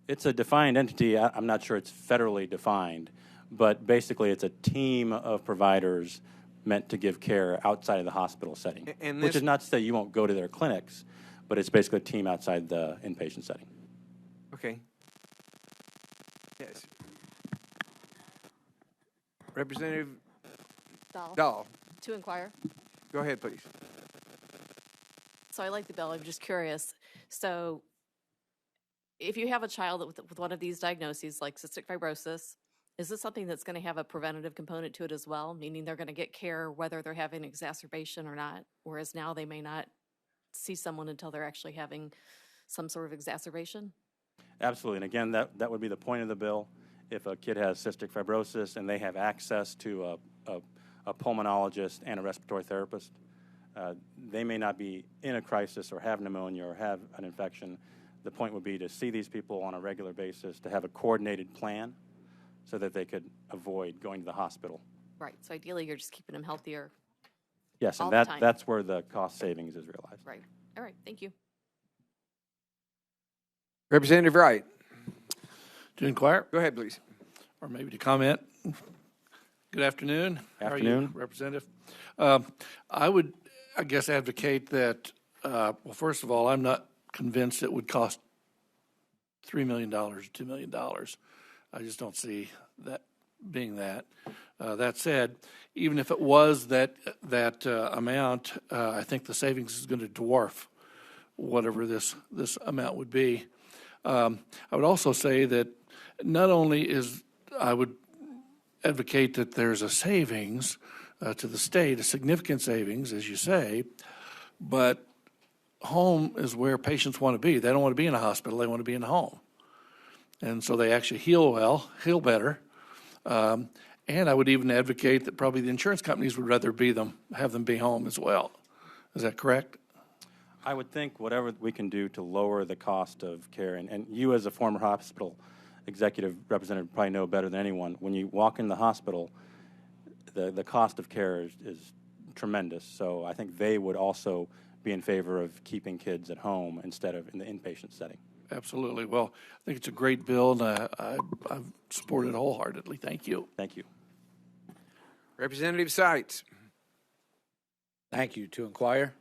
It's a defined entity. I'm not sure it's federally defined, but basically it's a team of providers meant to give care outside of the hospital setting, which is not to say you won't go to their clinics, but it's basically a team outside the inpatient setting. Okay. Yes. Representative Dahl. To inquire. Go ahead, please. So I like the bill. I'm just curious. So if you have a child with one of these diagnoses, like cystic fibrosis, is this something that's going to have a preventative component to it as well? Meaning they're going to get care whether they're having an exacerbation or not, whereas now they may not see someone until they're actually having some sort of exacerbation? Absolutely. And again, that would be the point of the bill. If a kid has cystic fibrosis and they have access to a pulmonologist and a respiratory therapist, they may not be in a crisis or have pneumonia or have an infection. The point would be to see these people on a regular basis, to have a coordinated plan so that they could avoid going to the hospital. Right. So ideally, you're just keeping them healthier. Yes, all and the time. that's where the cost savings is realized. Right. All right. Thank you. Representative Wright. To inquire, Go ahead, please. or maybe to comment. Good afternoon. How are you, Afternoon. Representative? I would, I guess, advocate that, well, first of all, I'm not convinced it would cost $3 million or $2 million. I just don't see that being that. That said, even if it was that amount, I think the savings is going to dwarf whatever this amount would be. I would also say that not only I would advocate that there's a savings to the state, a significant savings, as you say, but home is where patients want to be. They don't want to be in a hospital. They want to be in a home. And so they actually heal better. And I would even advocate that probably the insurance companies would rather have them be home as well. Is that correct? I would think whatever we can do to lower the cost of care, and you as a former hospital executive representative probably know better than anyone, when you walk in the hospital, the cost of care is tremendous. So I think they would also be in favor of keeping kids at home instead of in the inpatient setting. Absolutely. Well, I think it's a great bill, and I support it wholeheartedly. Thank you. Thank you. Representative Seitz. Thank you. To inquire?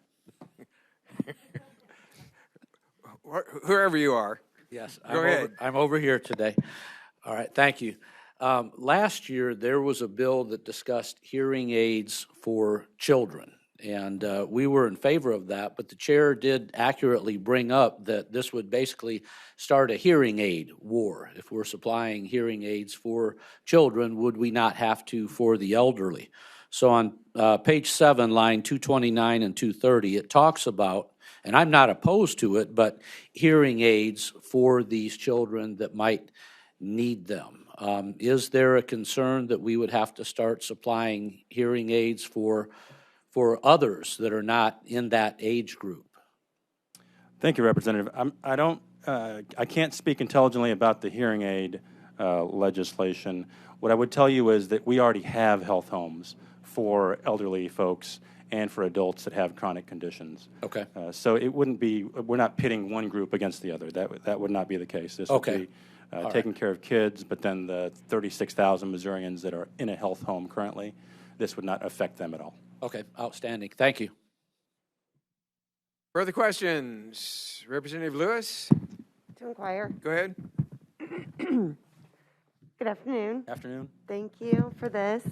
Whoever you are. Yes. Go ahead. I'm over here today. All right. Thank you. Last year, there was a bill that discussed hearing aids for children, and we were in favor of that, but the chair did accurately bring up that this would basically start a hearing aid war. If we're supplying hearing aids for children, would we not have to for the elderly? So on page 7, line 229 and 230, it talks about, and I'm not opposed to it, but hearing aids for these children that might need them. Is there a concern that we would have to start supplying hearing aids for others that are not in that age group? Thank you, Representative. I can't speak intelligently about the hearing aid legislation. What I would tell you is that we already have health homes for elderly folks and for adults that have chronic conditions. Okay. So it wouldn't be, we're not pitting one group against the other. That would not be the case. This Okay. would be taking care of kids, but then the 36,000 Missourians that are in a health home currently, this would not affect them at all. Okay, outstanding. Thank you. Further questions? Representative Lewis? To inquire. Go ahead. Good afternoon. Afternoon. Thank you for this.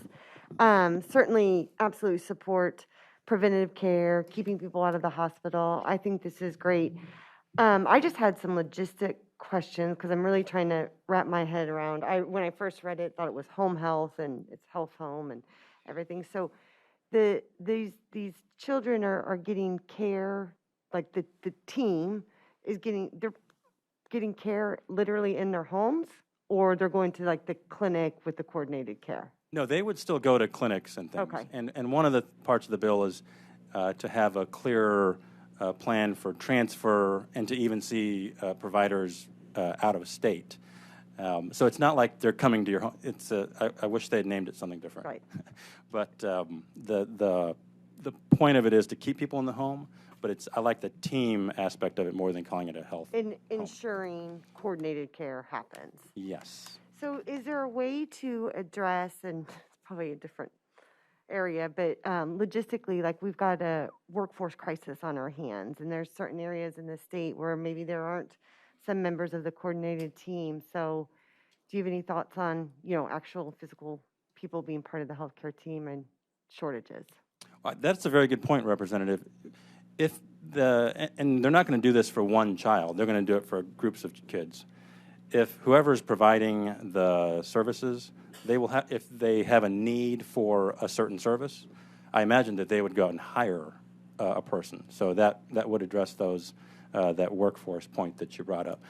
Certainly, absolutely support preventative care, keeping people out of the hospital. I think this is great. I just had some logistic questions because I'm really trying to wrap my head around. When I first read it, thought it was home health and it's health home and everything. So these children are getting care, like the team is they're getting care literally in their homes, or they're going to like the clinic with the coordinated care? No, they would still go to clinics and things. Okay. And one of the parts of the bill is to have a clearer plan for transfer and to even see providers out of state. So it's not like they're coming to your home. It's I wish they had named it something different. Right. But the point of it is to keep people in the home. But I like the team aspect of it more than calling it a health. And ensuring coordinated care happens. Yes. So is there a way to address, and it's probably a different area, but logistically, like we've got a workforce crisis on our hands, and there's certain areas in the state where maybe there aren't some members of the coordinated team. So do you have any thoughts on, actual physical people being part of the healthcare team and shortages? That's a very good point, Representative. And they're not going to do this for one child. They're going to do it for groups of kids. if whoever's providing the services, they will have, if they have a need for a certain service, I imagine that they would go out and hire a person. So that would address those, that workforce point that you brought up.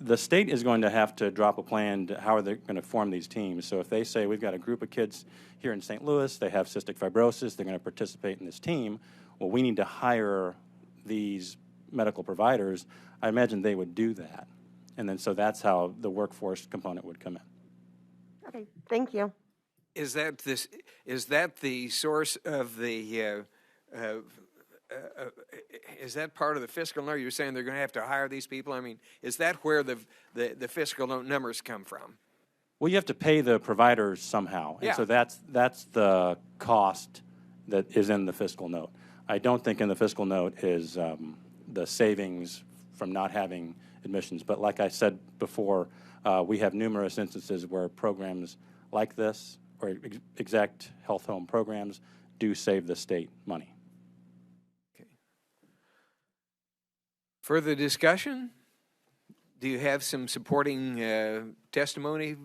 The state is going to have to drop a plan to how they're going to form these teams. So if they say we've got a group of kids here in St. Louis, they have cystic fibrosis, they're going to participate in this team, well, we need to hire these medical providers, I imagine they would do that. And then so that's how the workforce component would come in. Okay, thank you. Is that the source of the? Is that part of the fiscal number? You're saying they're going to have to hire these people. I mean, is that where the fiscal numbers come from? Well, you have to pay the providers somehow, and Yeah. so that's the cost that is in the fiscal note. I don't think in the fiscal note is the savings from not having admissions. But like I said before, we have numerous instances where programs like this, or exact health home programs, do save the state money. Okay. Further discussion? Do you have some supporting testimony,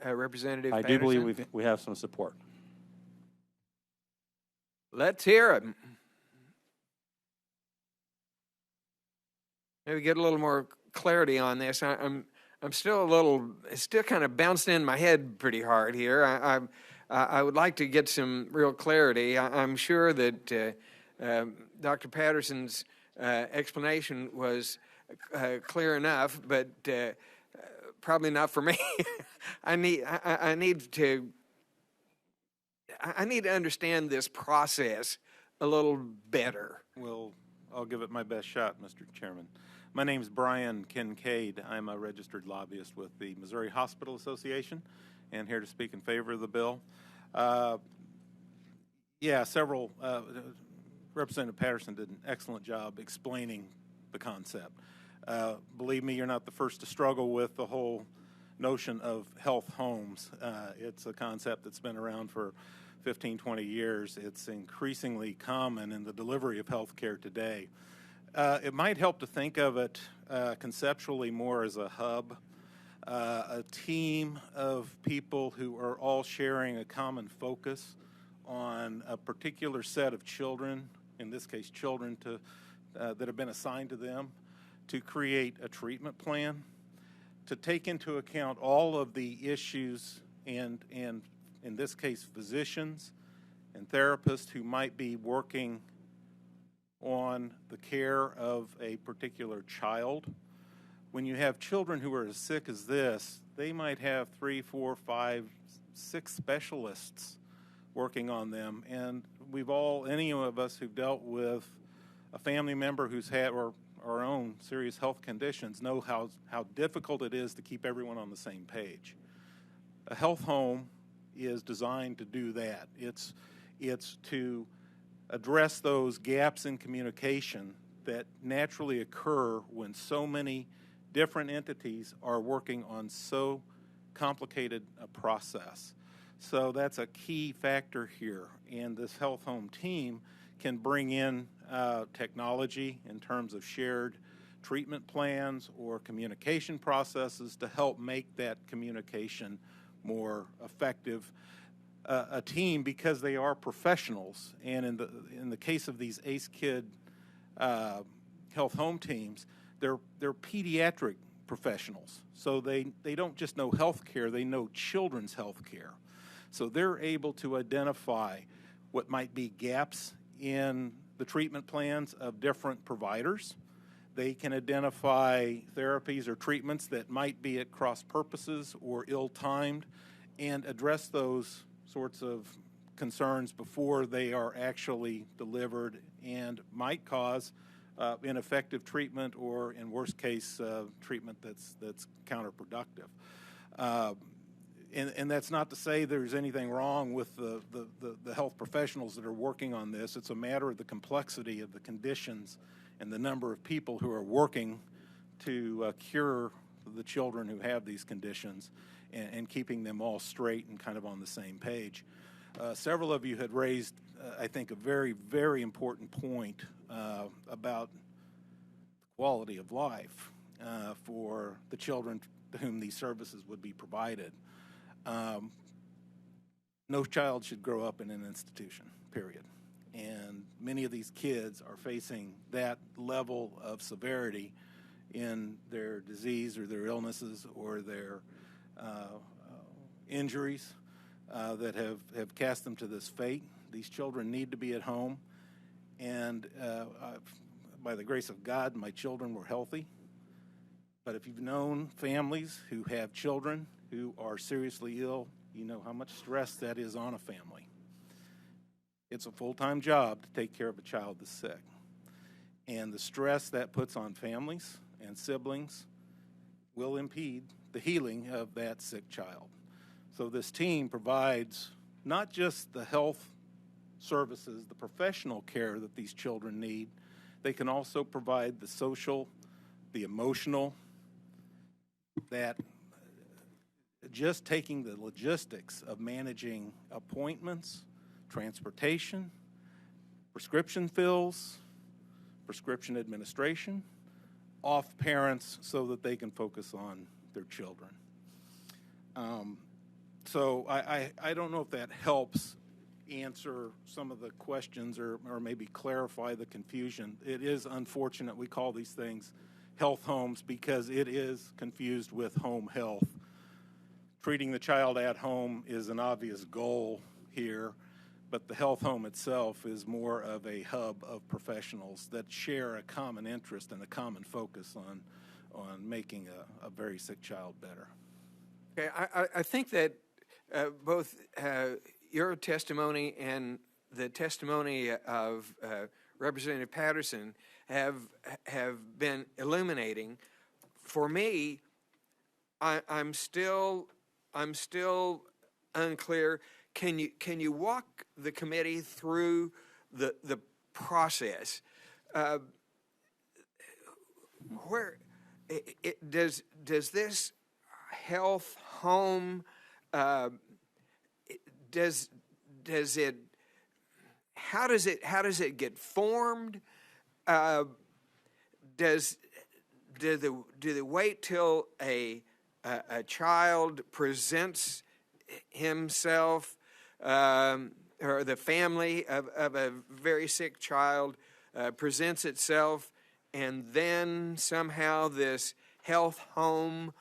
Representative I Patterson? do believe we have some support. Let's hear it. Maybe get a little more clarity on this. I'm still still kind of bouncing in my head pretty hard here. I would like to get some real clarity. I'm sure that Dr. Patterson's explanation was clear enough, but probably not for me. I need to understand this process a little better. Well, I'll give it my best shot, Mr. Chairman. My name's Brian Kincaid. I'm a registered lobbyist with the Missouri Hospital Association and here to speak in favor of the bill. Representative Patterson did an excellent job explaining the concept. Believe me, you're not the first to struggle with the whole notion of health homes. It's a concept that's been around for 15, 20 years. It's increasingly common in the delivery of health care today. It might help to think of it conceptually more as a hub, a team of people who are all sharing a common focus on a particular set of children, in this case children that have been assigned to them, to create a treatment plan, to take into account all of the issues and in this case physicians and therapists who might be working on the care of a particular child. When you have children who are as sick as this, they might have 3, 4, 5, 6 specialists working on them. And any of us who've dealt with a family member who's had or our own serious health conditions know how difficult it is to keep everyone on the same page. A health home is designed to do that. It's to address those gaps in communication that naturally occur when so many different entities are working on so complicated a process. So that's a key factor here, and this health home team can bring in technology in terms of shared treatment plans or communication processes to help make that communication more effective. A team, because they are professionals, and in the case of these ACE Kid health home teams, they're pediatric professionals. So they don't just know health care, they know children's health care. So they're able to identify what might be gaps in the treatment plans of different providers. They can identify therapies or treatments that might be at cross purposes or ill-timed and address those sorts of concerns before they are actually delivered and might cause ineffective treatment or, in worst case, treatment that's counterproductive. And that's not to say there's anything wrong with the health professionals that are working on this. It's a matter of the complexity of the conditions and the number of people who are working to cure the children who have these conditions and keeping them all straight and kind of on the same page. Several of you had raised, I think, a very, very important point about quality of life for the children to whom these services would be provided. No child should grow up in an institution, period. And many of these kids are facing that level of severity in their disease or their illnesses or their injuries that have cast them to this fate. These children need to be at home. And by the grace of God, my children were healthy. But if you've known families who have children who are seriously ill, you know how much stress that is on a family. It's a full-time job to take care of a child that's sick. And the stress that puts on families and siblings will impede the healing of that sick child. So this team provides not just the health services, the professional care that these children need, they can also provide the social, the emotional, that just taking the logistics of managing appointments, transportation, prescription fills, prescription administration, off parents so that they can focus on their children. So I don't know if that helps answer some of the questions or maybe clarify the confusion. It is unfortunate we call these things health homes because it is confused with home health. Treating the child at home is an obvious goal here, but the health home itself is more of a hub of professionals that share a common interest and a common focus on making a very sick child better. Okay, I think that both your testimony and the testimony of Representative Patterson have been illuminating. For me, I'm still unclear. Can you walk the committee through the process? Where does this health home does it? How does it get formed? Do they wait till a child presents himself, or the family of a very sick child presents itself, and then somehow this health home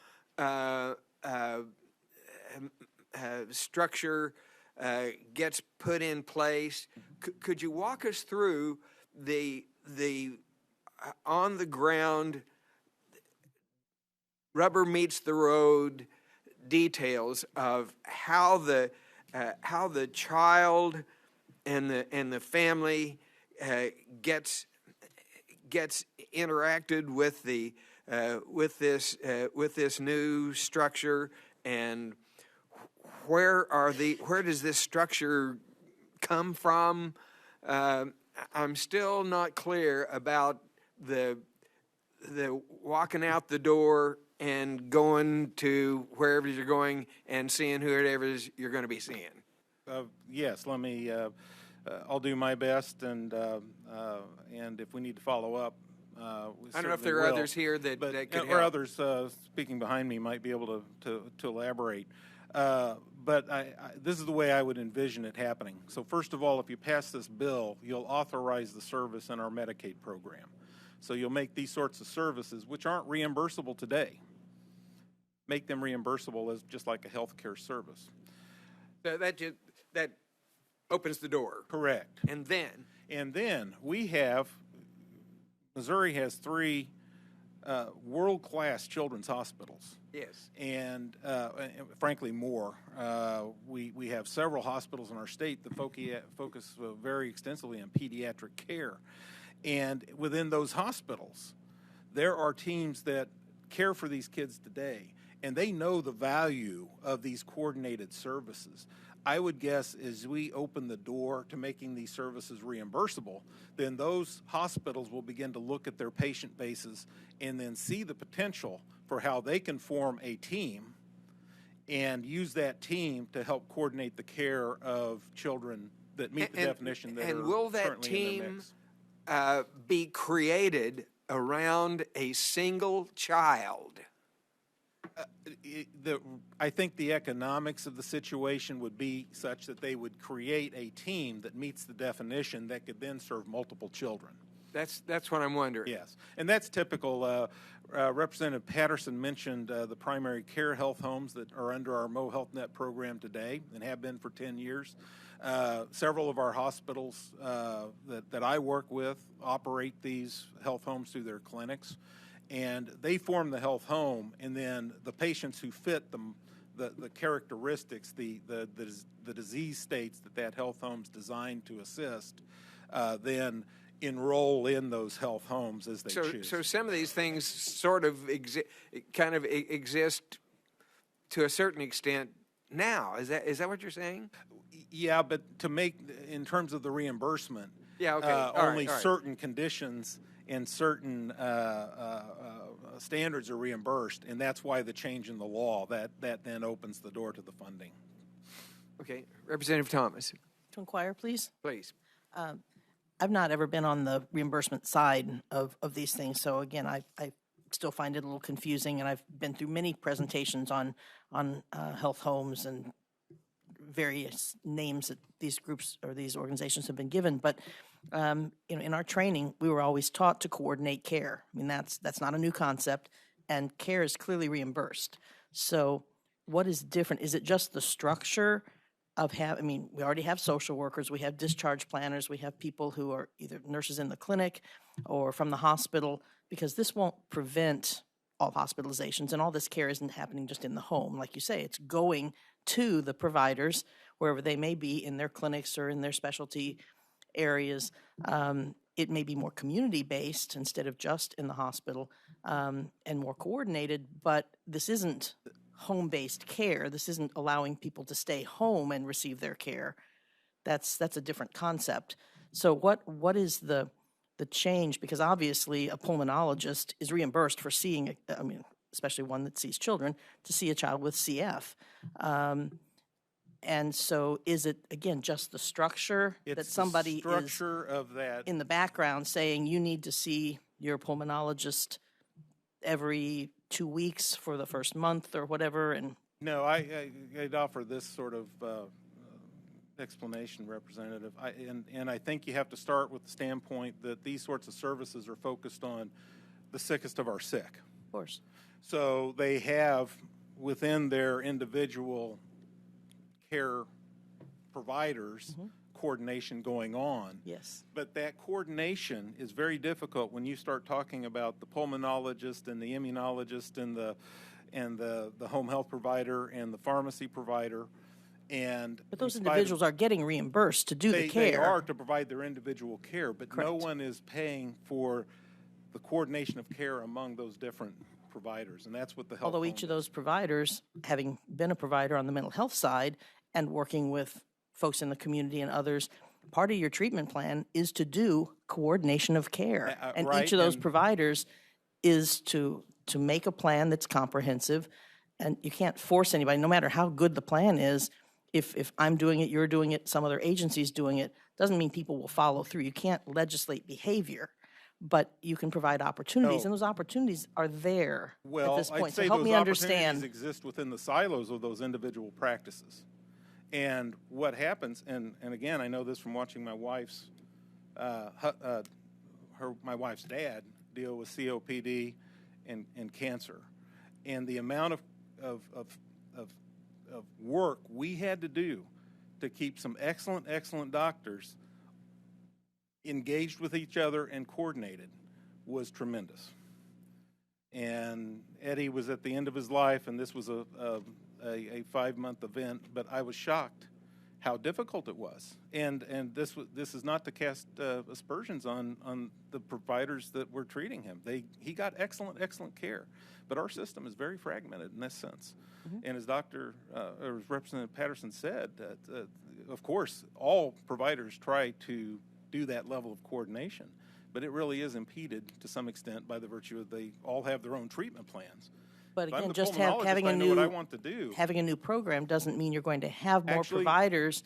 structure gets put in place? Could you walk us through the on the ground, rubber meets the road details of how the child and the family gets interacted with this new structure, and where does this structure come from? I'm still not clear about the walking out the door and going to wherever you're going and seeing whoever it is you're going to be seeing. Yes, let me. I'll do my best, and if we need to follow up, we I don't know if certainly there are will. others here that could or help. others speaking behind me might be able to elaborate. But this is the way I would envision it happening. So first of all, if you pass this bill, you'll authorize the service in our Medicaid program. So you'll make these sorts of services, which aren't reimbursable today, make them reimbursable as just like a health care service. So that opens the door. Correct. And then Missouri has 3 world-class children's hospitals. Yes. And frankly, more. We have several hospitals in our state that focus very extensively on pediatric care. And within those hospitals, there are teams that care for these kids today, and they know the value of these coordinated services. I would guess as we open the door to making these services reimbursable, then those hospitals will begin to look at their patient bases and then see the potential for how they can form a team and use that team to help coordinate the care of children that meet the definition that are will that currently in their team mix. be created around a single child? I think the economics of the situation would be such that they would create a team that meets the definition that could then serve multiple children. That's what I'm wondering. Yes, and that's typical. Representative Patterson mentioned the primary care health homes that are under our Mo Health Net program today and have been for 10 years. Several of our hospitals that I work with operate these health homes through their clinics, and they form the health home, and then the patients who fit the characteristics, the disease states that health home's designed to assist, then enroll in those health homes as they choose. So some of these things sort of exist to a certain extent now. Is that what you're saying? Yeah, but to make, in terms of the reimbursement, yeah, okay. Only certain conditions and certain standards are reimbursed, and that's why the change in the law, that then opens the door to the funding. Okay. Representative Thomas. To inquire, please. Please. I've not ever been on the reimbursement side of these things, so again, I still find it a little confusing, and I've been through many presentations on health homes and various names that these groups or these organizations have been given. But in our training, we were always taught to coordinate care. I mean, that's not a new concept, and care is clearly reimbursed. So what is different? Is it just the structure of we already have social workers, we have discharge planners, we have people who are either nurses in the clinic or from the hospital, because this won't prevent all hospitalizations, and all this care isn't happening just in the home. Like you say, it's going to the providers, wherever they may be, in their clinics or in their specialty areas. It may be more community-based instead of just in the hospital, and more coordinated, but this isn't home-based care. This isn't allowing people to stay home and receive their care. That's a different concept. So what is the change? Because obviously a pulmonologist is reimbursed for seeing, especially one that sees children, to see a child with CF. And so is it, again, just the structure that somebody is of that in the background saying you need to see your pulmonologist every 2 weeks for the first month or whatever? And no, I'd offer this sort of explanation, Representative. I think you have to start with the standpoint that these sorts of services are focused on the sickest of our sick. Of course. So they have within their individual care providers coordination going on. Yes. But that coordination is very difficult when you start talking about the pulmonologist and the immunologist and the home health provider and the pharmacy provider. But those individuals are getting reimbursed to do the care. They are to provide their individual care, but Correct. No one is paying for the coordination of care among those different providers, and that's what the health. Although each of those providers, having been a provider on the mental health side and working with folks in the community and others, part of your treatment plan is to do coordination of care. And right, each of those providers is to make a plan that's comprehensive, and you can't force anybody, no matter how good the plan is. If I'm doing it, you're doing it, some other agency's doing it, doesn't mean people will follow through. You can't legislate behavior, but you can provide opportunities, and those opportunities are there at this point. I'd say so help those me understand. opportunities exist within the silos of those individual practices. And what happens, and again, I know this from watching my wife's my wife's dad deal with COPD and cancer, and the amount of work we had to do to keep some excellent doctors engaged with each other and coordinated was tremendous. And Eddie was at the end of his life, and this was a 5-month event, but I was shocked how difficult it was. And this is not to cast aspersions on the providers that were treating him. He got excellent care, but our system is very fragmented in this sense. And as Representative Patterson said, that of course all providers try to do that level of coordination, but it really is impeded to some extent by the virtue of they all have their own treatment plans. But If I'm again, the just pulmonologist, having I know what I want to do. having a new program doesn't mean you're going to have more providers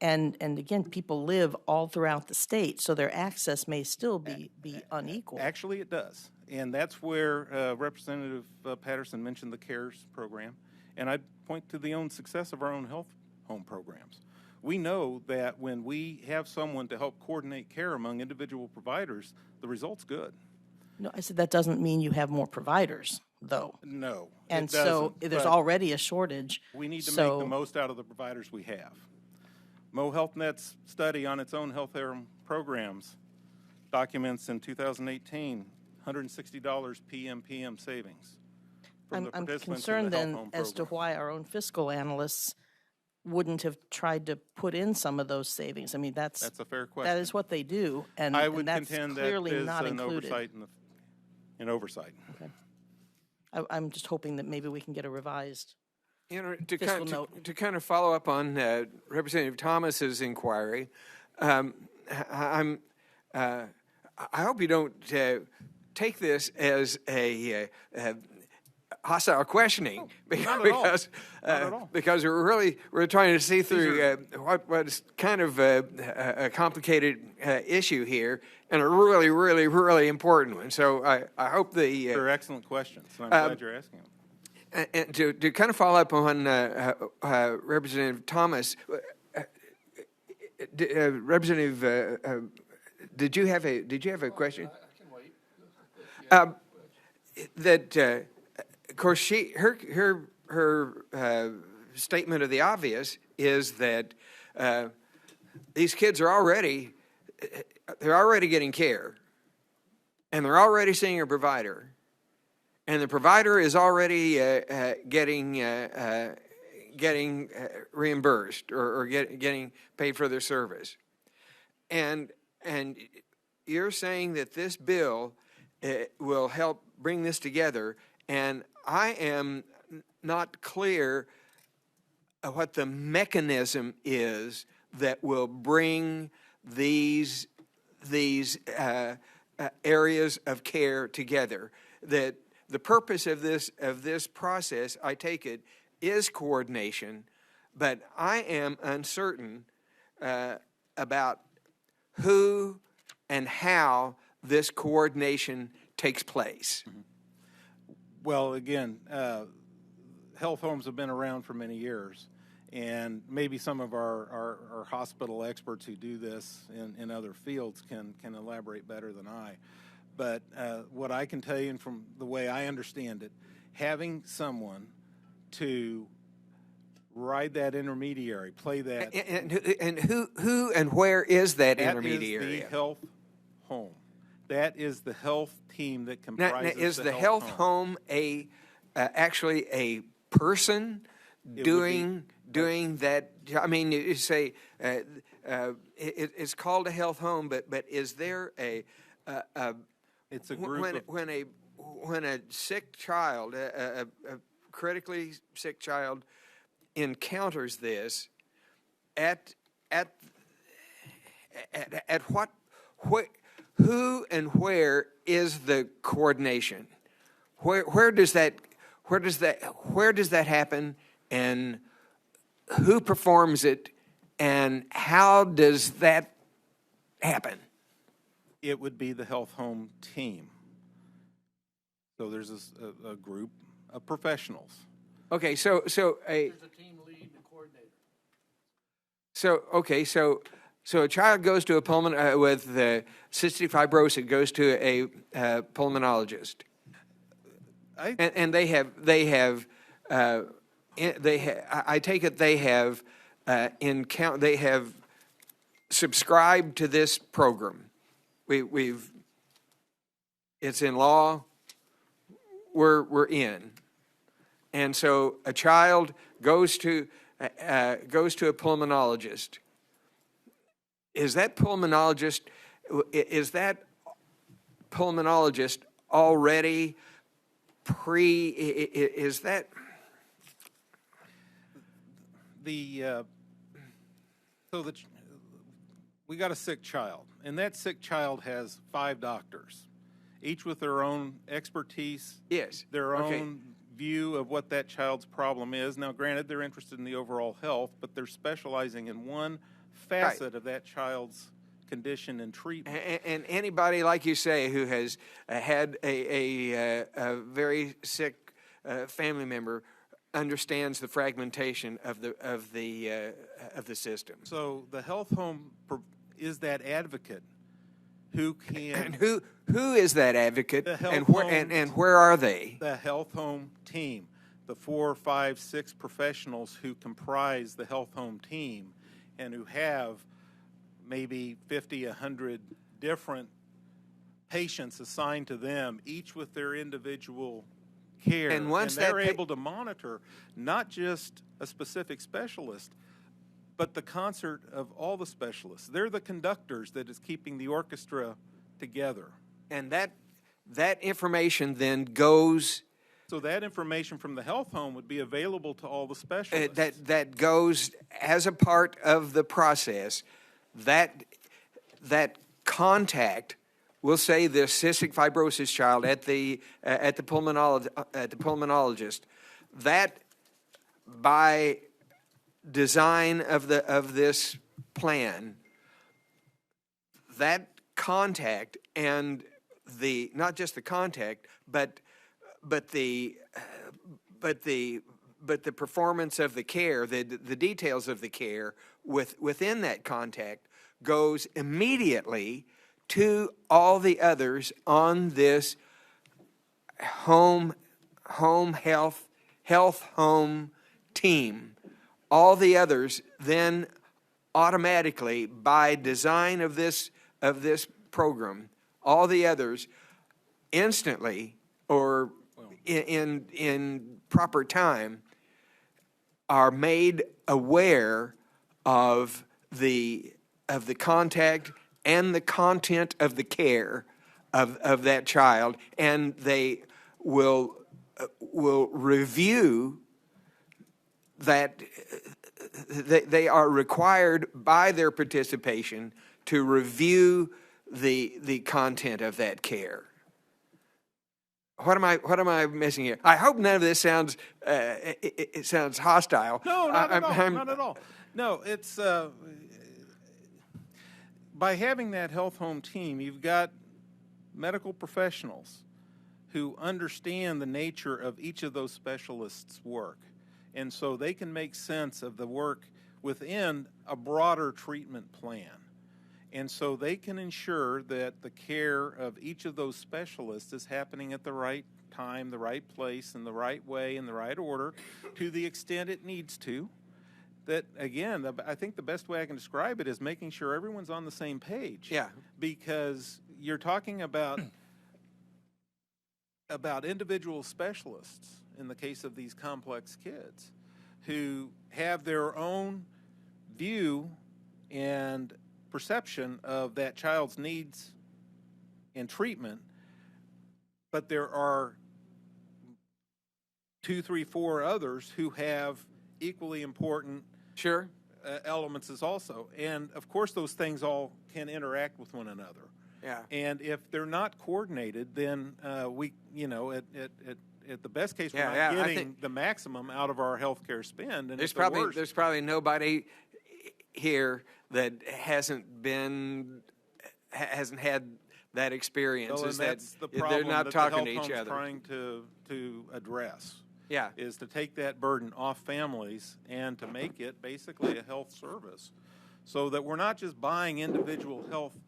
And again, people live all throughout the state, so their access may still be unequal. Actually, it does. And that's where Representative Patterson mentioned the CARES program. And I'd point to the own success of our own health home programs. We know that when we have someone to help coordinate care among individual providers, the result's good. No, I said that doesn't mean you have more providers, though. No, And it so doesn't, there's but already a shortage. we need to so make the most out of the providers we have. Mo HealthNet's study on its own health care programs documents in 2018 $160 PMPM savings. from the I'm participants in concerned the health then home as to program. why our own fiscal analysts wouldn't have tried to put in some of those savings. I mean, That's a fair that question. is what they do, and, I would and that's contend that clearly is not an included. oversight in oversight. Okay. I'm just hoping that maybe we can get a revised. You know, Fiscal note. to kind of follow up on Representative Thomas's inquiry, I hope you don't take this as a hostile questioning not at all. because Not at all. because we're trying to see through what is kind of a complicated issue here, and a really important one. So I hope the They're excellent questions, and I'm glad you're asking them. and to kind of follow up on Representative Thomas, Representative, did you have a question? I can wait. That of course her statement of the obvious is that these kids are already getting care, and they're already seeing a provider. And the provider is already getting reimbursed or getting paid for their service, and you're saying that this bill will help bring this together. And I am not clear what the mechanism is that will bring these areas of care together. That the purpose of this process, I take it, is coordination, but I am uncertain about who and how this coordination takes place. Well, again, health homes have been around for many years, and maybe some of our hospital experts who do this in other fields can elaborate better than I. But what I can tell you, and from the way I understand it, having someone to ride that intermediary, play that. And who and where is that intermediary? That is the health home. That is the health team that Now, comprises is the health home actually a person doing that? I mean, you say it's called a health home, but is there it's a group when a sick child, a critically sick child, encounters this, at what who and where is the coordination? Where does that happen, and who performs it, and how does that happen? It would be the health home team. So there's a group of professionals. Okay, so There's a team lead and coordinator. So a child goes to a with cystic fibrosis, goes to a pulmonologist, and I take it they have subscribed to this program. It's in law. We're in, and so a child goes to a pulmonologist. Is that pulmonologist already is that we got a sick child, and that sick child has 5 doctors, each with their own expertise, yes, their own view of what that child's problem is. Now, granted, they're interested in the overall health, but they're specializing in one facet of that child's condition and treatment. And anybody, like you say, who has had a very sick family member understands the fragmentation of the system. So the health home is that advocate who can. And who is that advocate? The health And where home- and where are they? The health home team, the 4, 5, 6 professionals who comprise the health home team, and who have maybe 50, 100 different patients assigned to them, each with their individual care. And once they're that able to monitor not just a specific specialist, but the concert of all the specialists. They're the conductors that is keeping the orchestra together. And that information then goes. So that information from the health home would be available to all the specialists. That goes as a part of the process. That contact, we'll say the cystic fibrosis child at the pulmonologist, that by design of this plan, that contact and not just the contact, but the performance of the care, the details of the care within that contact goes immediately to all the others on this home health home team. All the others then automatically, by design of this program, all the others instantly or in proper time are made aware of the contact and the content of the care of that child, and they will review that. They are required by their participation to review the content of that care. What am I missing here? I hope none of this sounds it sounds hostile. No, not at all. Not at all. No, it's by having that health home team, you've got medical professionals who understand the nature of each of those specialists' work. And so they can make sense of the work within a broader treatment plan. And so they can ensure that the care of each of those specialists is happening at the right time, the right place, in the right way, in the right order, to the extent it needs to. That, again, I think the best way I can describe it is making sure everyone's on the same page. Yeah. Because you're talking about individual specialists, in the case of these complex kids, who have their own view and perception of that child's needs and treatment, but there are 2, 3, 4 others who have equally important elements as also. And of course those things all can interact with one another. Yeah. And if they're not coordinated, then at the best case, we're not getting the maximum out of our healthcare spend. And there's probably nobody here that hasn't had that experience. Well, is and that's that the problem they're not that talking the to health each home's other. trying to address. Yeah. Is to take that burden off families and to make it basically a health service, so that we're not just buying individual health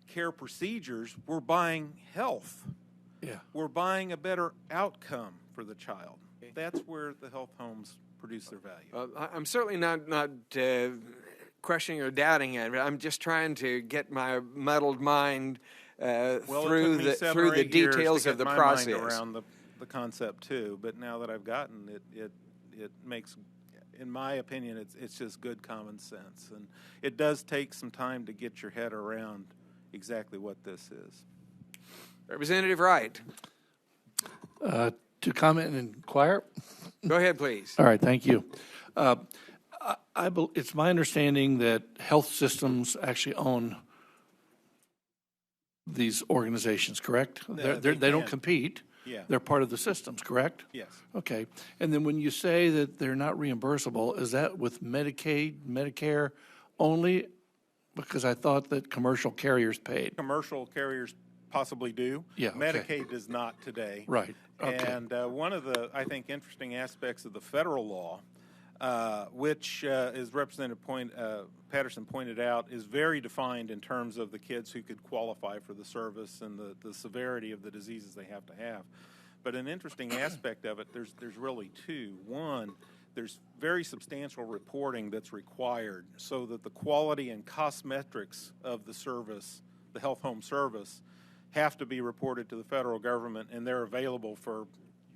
care procedures, we're buying health. Yeah. We're buying a better outcome for the child. That's where the health homes produce their value. I'm certainly not questioning or doubting it, but I'm just trying to get my muddled mind through the details of the process. Mind around the concept too, but now that I've gotten it, it makes, in my opinion, it's just good common sense, and it does take some time to get your head around exactly what this is. Representative Wright. To comment and inquire? Go ahead, please. All right, thank you. It's my understanding that health systems actually own these organizations, correct? They don't compete. Yeah. They're part of the systems, correct? Yes. Okay. And then when you say that they're not reimbursable, is that with Medicaid, Medicare, only? Because I thought that commercial carriers paid. Commercial carriers possibly do. Yeah, okay. Medicaid does not today. Right, okay. And one of the, I think, interesting aspects of the federal law, which, as Representative Patterson pointed out, is very defined in terms of the kids who could qualify for the service and the severity of the diseases they have to have. But an interesting aspect of it, there's really two. One, there's very substantial reporting that's required so that the quality and cost metrics of the service, the health home service, have to be reported to the federal government, and they're available for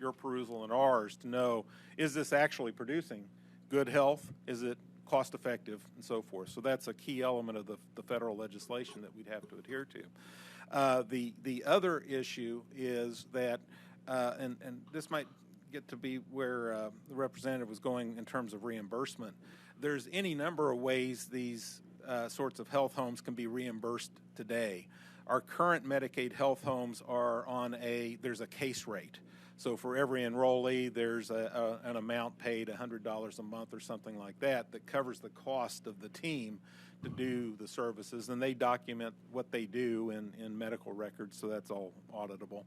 your perusal and ours to know, is this actually producing good health? Is it cost effective, and so forth? So that's a key element of the federal legislation that we'd have to adhere to. The other issue is that, and this might get to be where the representative was going in terms of reimbursement. There's any number of ways these sorts of health homes can be reimbursed today. Our current Medicaid health homes are on there's a case rate. So for every enrollee, there's an amount paid, $100 a month or something like that covers the cost of the team to do the services, and they document what they do in medical records, so that's all auditable.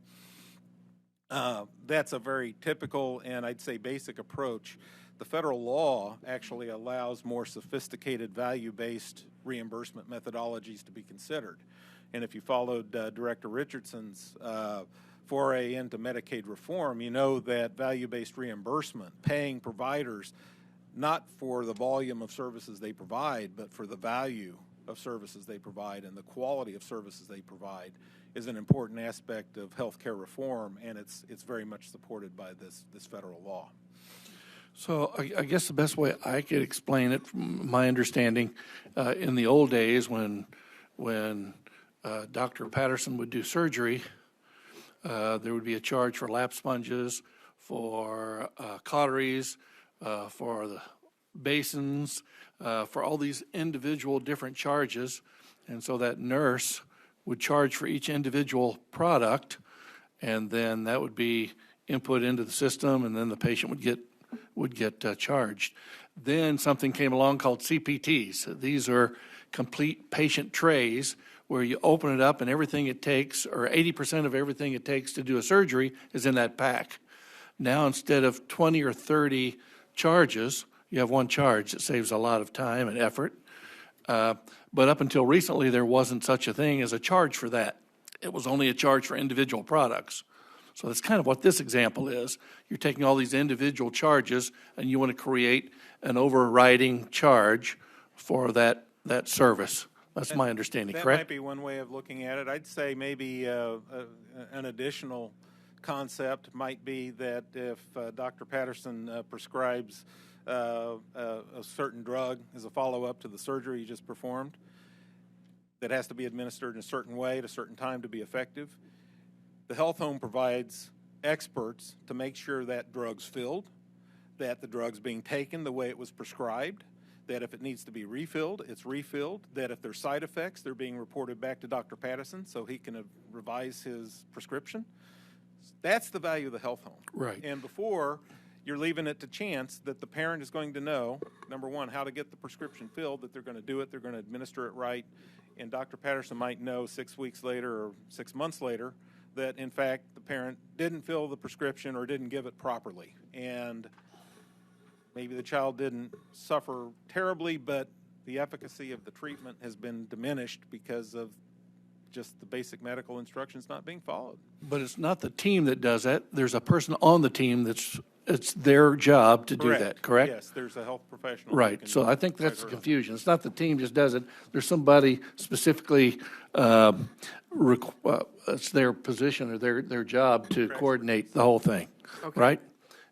That's a very typical and I'd say basic approach. The federal law actually allows more sophisticated value-based reimbursement methodologies to be considered. And if you followed Director Richardson's foray into Medicaid reform, you know that value-based reimbursement, paying providers not for the volume of services they provide, but for the value of services they provide and the quality of services they provide, is an important aspect of healthcare reform, and it's very much supported by this federal law. So I guess the best way I could explain it, from my understanding, in the old days when Dr. Patterson would do surgery, there would be a charge for lap sponges, for cauteries, for the basins, for all these individual different charges. And so that nurse would charge for each individual product, and then that would be input into the system, and then the patient would get charged. Then something came along called CPTs. These are complete patient trays where you open it up and everything it takes, or 80% of everything it takes to do a surgery is in that pack. Now instead of 20 or 30 charges, you have one charge. That saves a lot of time and effort. But up until recently, there wasn't such a thing as a charge for that. It was only a charge for individual products. So that's kind of what this example is. You're taking all these individual charges and you want to create an overriding charge for that service. That's my understanding, correct? That might be one way of looking at it. I'd say maybe an additional concept might be that if Dr. Patterson prescribes a certain drug as a follow-up to the surgery you just performed that has to be administered in a certain way at a certain time to be effective, the health home provides experts to make sure that drug's filled, that the drug's being taken the way it was prescribed, that if it needs to be refilled, it's refilled, that if there's side effects, they're being reported back to Dr. Patterson so he can revise his prescription. That's the value of the health home. Right. And before, you're leaving it to chance that the parent is going to know, number one, how to get the prescription filled, that they're going to do it, they're going to administer it right, and Dr. Patterson might know 6 weeks later or 6 months later that, in fact, the parent didn't fill the prescription or didn't give it properly. And maybe the child didn't suffer terribly, but the efficacy of the treatment has been diminished because of just the basic medical instructions not being followed. But it's not the team that does that. There's a person on the team it's their job to do that, correct? Yes, there's a health professional. Right. So I think that's the confusion. It's not the team just does it. There's somebody specifically, it's their position or their job to coordinate the whole thing, right?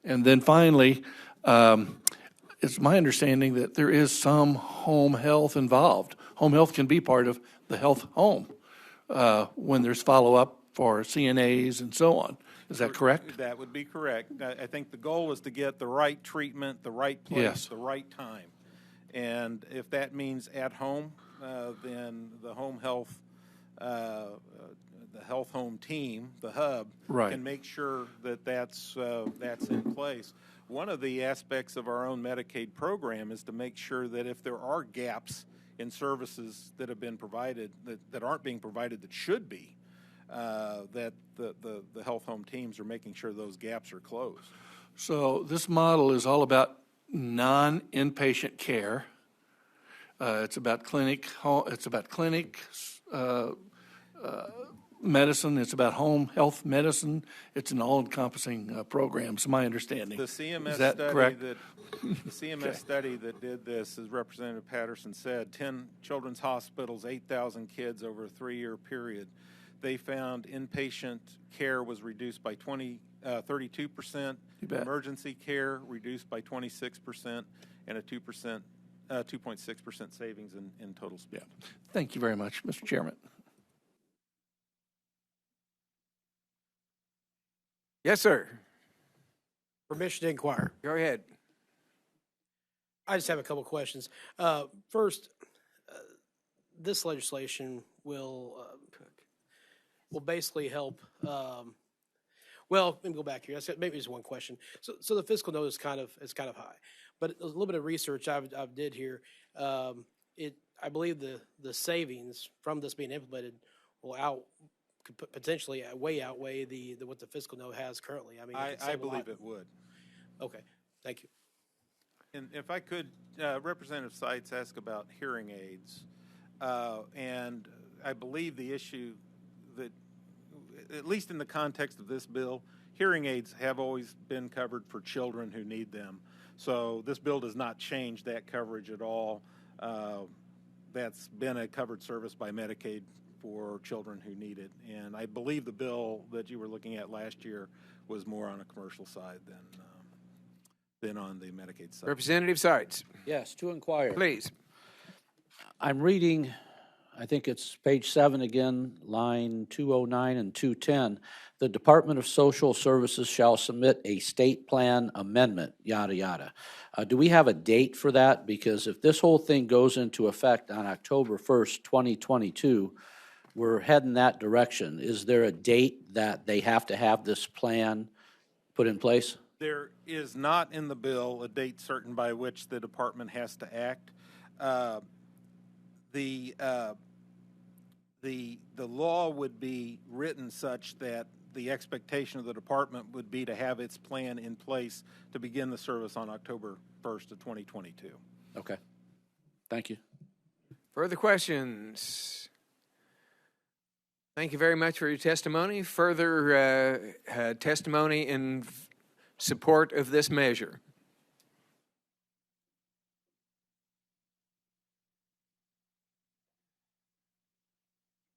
And then finally, it's my understanding that there is some home health involved. Home health can be part of the health home when there's follow-up for CNAs and so on. Is that correct? That would be correct. I think the goal is to get the right treatment, the right place, Yes. the right time. And if that means at home, then the home health, the health home team, the hub, Right. can make sure that that's in place. One of the aspects of our own Medicaid program is to make sure that if there are gaps in services that have been provided that aren't being provided that should be, that the health home teams are making sure those gaps are closed. So this model is all about non-inpatient care. It's about clinic medicine. It's about home health medicine. It's an all-encompassing program. Is my understanding? The CMS Is that study correct? the CMS study that did this, as Representative Patterson said, 10 children's hospitals, 8,000 kids over a 3-year period. They found inpatient care was reduced by 32%, emergency care reduced by 26%, and a 2.6% savings in total spend. Yeah. Thank you very much, Mr. Chairman. Yes, sir. Permission to inquire. Go ahead. I just have a couple questions. First, this legislation will basically help. Well, let me go back here. Maybe just one question. So the fiscal note is kind of high, but a little bit of research I've did here. I believe the savings from this being implemented could potentially way outweigh what the fiscal note has currently. I mean, I believe it would. Okay, thank you. And if I could, Representative Seitz asked about hearing aids, and I believe the issue that, at least in the context of this bill, hearing aids have always been covered for children who need them. So this bill does not change that coverage at all. That's been a covered service by Medicaid for children who need it. And I believe the bill that you were looking at last year was more on a commercial side than on the Medicaid side. Representative Seitz. Yes, to inquire. Please. I'm reading, I think it's page 7 again, line 209 and 210. The Department of Social Services shall submit a state plan amendment, yada, yada. Do we have a date for that? Because if this whole thing goes into effect on October 1st, 2022, we're heading that direction. Is there a date that they have to have this plan put in place? There is not in the bill a date certain by which the department has to act. The law would be written such that the expectation of the department would be to have its plan in place to begin the service on October 1st of 2022. Okay. Thank you. Further questions? Thank you very much for your testimony. Further testimony in support of this measure?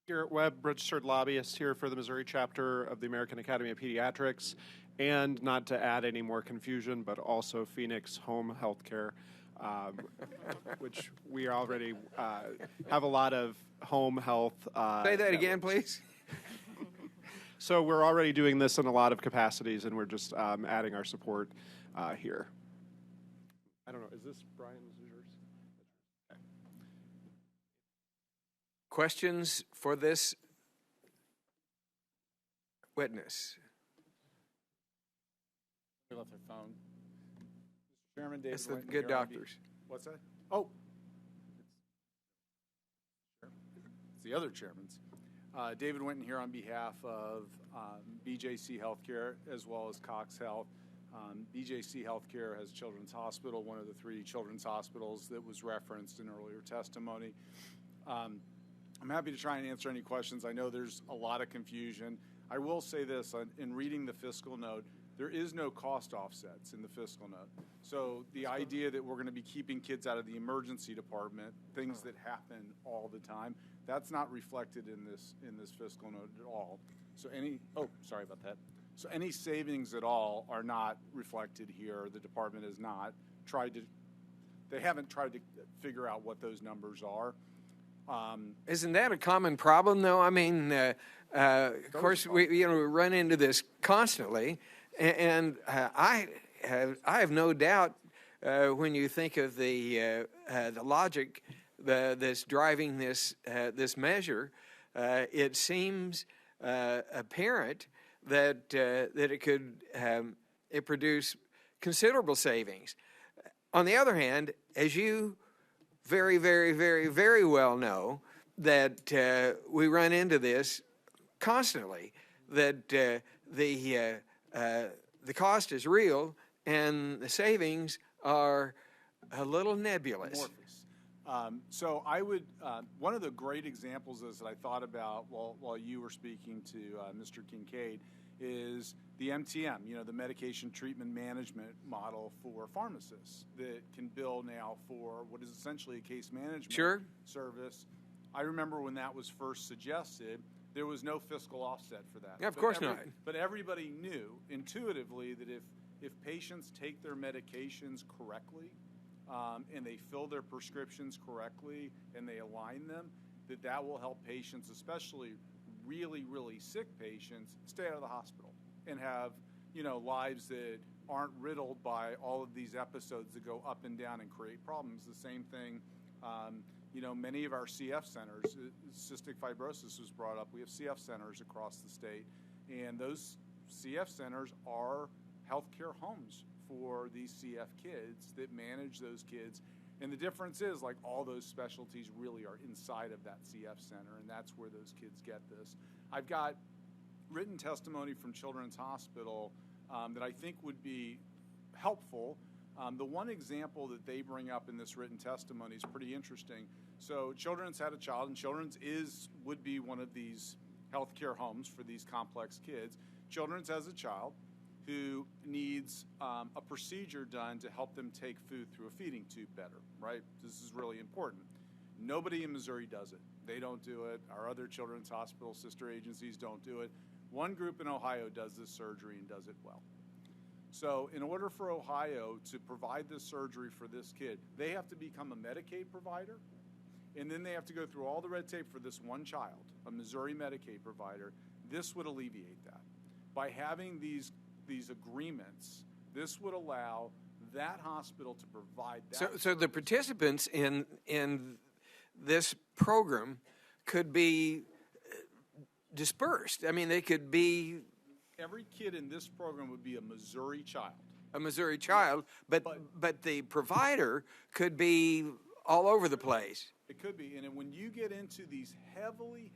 Garrett Webb, registered lobbyist here for the Missouri chapter of the American Academy of Pediatrics, and not to add any more confusion, but also Phoenix Home Healthcare, which we already have a lot of home health. Say that again, please. So we're already doing this in a lot of capacities, and we're just adding our support here. I don't know, is this Brian's? Questions for this witness? They left their phone. Mr. Chairman, David It's the Winton good here on doctors. What's that? Oh. It's the other chairman's. David Winton here on behalf of BJC Healthcare as well as Cox Health. BJC Healthcare has Children's Hospital, one of the 3 children's hospitals that was referenced in earlier testimony. I'm happy to try and answer any questions. I know there's a lot of confusion. I will say this, in reading the fiscal note, there is no cost offsets in the fiscal note. So the idea that we're going to be keeping kids out of the emergency department, things that happen all the time, that's not reflected in this fiscal note at all. So sorry about that. So any savings at all are not reflected here. The department has not they haven't tried to figure out what those numbers are. Isn't that a common problem, though? I mean, of course, we run into this constantly, and I have no doubt when you think of the logic that's driving this measure, it seems apparent that it could produce considerable savings. On the other hand, as you very, very, very, very well know that we run into this constantly, that the cost is real and the savings are a little nebulous. So I would, one of the great examples is that I thought about while you were speaking to Mr. Kincaid is the MTM, the medication treatment management model for pharmacists that can bill now for what is essentially a case management service. I remember when that was first suggested, there was no fiscal offset for that. Yeah, of course not. But everybody knew intuitively that if patients take their medications correctly, and they fill their prescriptions correctly and they align them, that will help patients, especially really, really sick patients, stay out of the hospital and have, lives that aren't riddled by all of these episodes that go up and down and create problems. The same thing, many of our CF centers, cystic fibrosis was brought up. We have CF centers across the state, and those CF centers are healthcare homes for these CF kids that manage those kids. And the difference is, like, all those specialties really are inside of that CF center, and that's where those kids get this. I've got written testimony from Children's Hospital that I think would be helpful. The one example that they bring up in this written testimony is pretty interesting. So Children's had a child, and Children's would be one of these healthcare homes for these complex kids. Children's has a child who needs a procedure done to help them take food through a feeding tube better, right? This is really important. Nobody in Missouri does it. They don't do it. Our other children's hospital sister agencies don't do it. One group in Ohio does this surgery and does it well. So in order for Ohio to provide this surgery for this kid, they have to become a Medicaid provider, and then they have to go through all the red tape for this one child, a Missouri Medicaid provider. This would alleviate that. By having these agreements, this would allow that hospital to provide that. So the participants in this program could be dispersed. I mean, they could be. Every kid in this program would be a Missouri child. A Missouri child, but the provider could be all over the place. It could be, and when you get into these heavily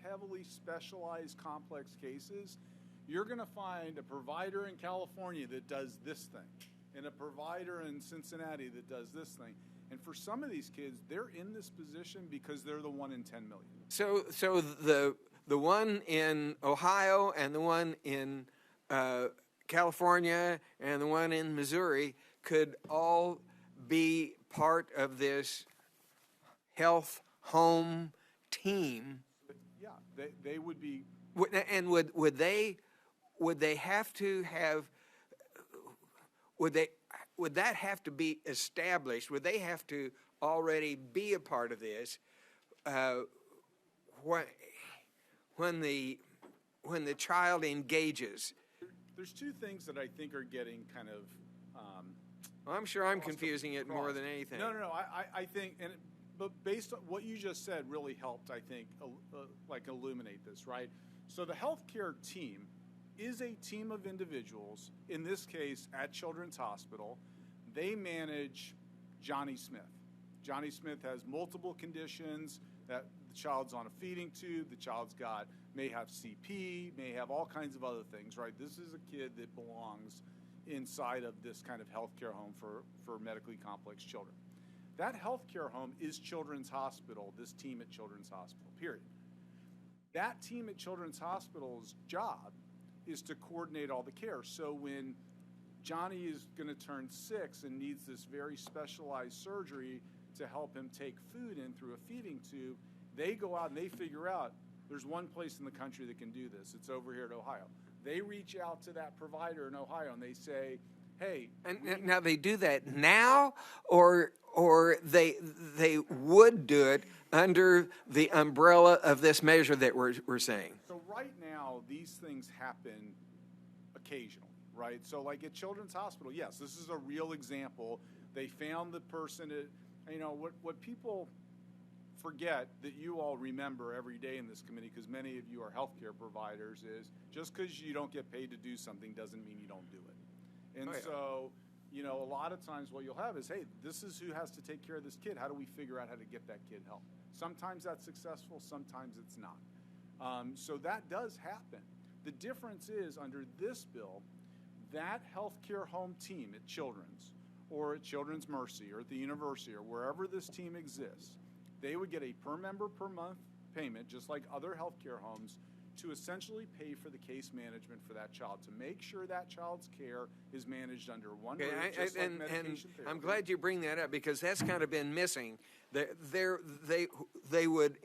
specialized complex cases, you're going to find a provider in California that does this thing, and a provider in Cincinnati that does this thing. And for some of these kids, they're in this position because they're the 1 in 10 million. So the one in Ohio and the one in California and the one in Missouri could all be part of this health home team. Yeah, they would be. And would they have to have? Would that have to be established? Would they have to already be a part of this when the child engages? There's two things that I think are getting kind of. I'm sure I'm confusing it more than anything. No. I think, but based on what you just said, really helped. I think illuminate this, right? So the healthcare team is a team of individuals. In this case, at Children's Hospital, they manage Johnny Smith. Johnny Smith has multiple conditions. That the child's on a feeding tube. The child's may have CP, may have all kinds of other things, right? This is a kid that belongs inside of this kind of healthcare home for medically complex children. That healthcare home is Children's Hospital, this team at Children's Hospital, period. That team at Children's Hospital's job is to coordinate all the care. So when Johnny is going to turn 6 and needs this very specialized surgery to help him take food in through a feeding tube, they go out and they figure out there's one place in the country that can do this. It's over here at Ohio. They reach out to that provider in Ohio and they say, hey. And now they do that now, or they would do it under the umbrella of this measure that we're saying. So right now, these things happen occasionally, right? So like at Children's Hospital, yes, this is a real example. They found the person what people forget that you all remember every day in this committee, because many of you are healthcare providers, is just because you don't get paid to do something doesn't mean you don't do it. And so you know, a lot of times what you'll have is, hey, this is who has to take care of this kid. How do we figure out how to get that kid help? Sometimes that's successful, sometimes it's not. So that does happen. The difference is, under this bill, that healthcare home team at Children's or at Children's Mercy or at the university or wherever this team exists, they would get a per member per month payment, just like other healthcare homes, to essentially pay for the case management for that child, to make sure that child's care is managed under one roof, just like medication therapy. I'm glad you bring that up, because that's kind of been missing. They would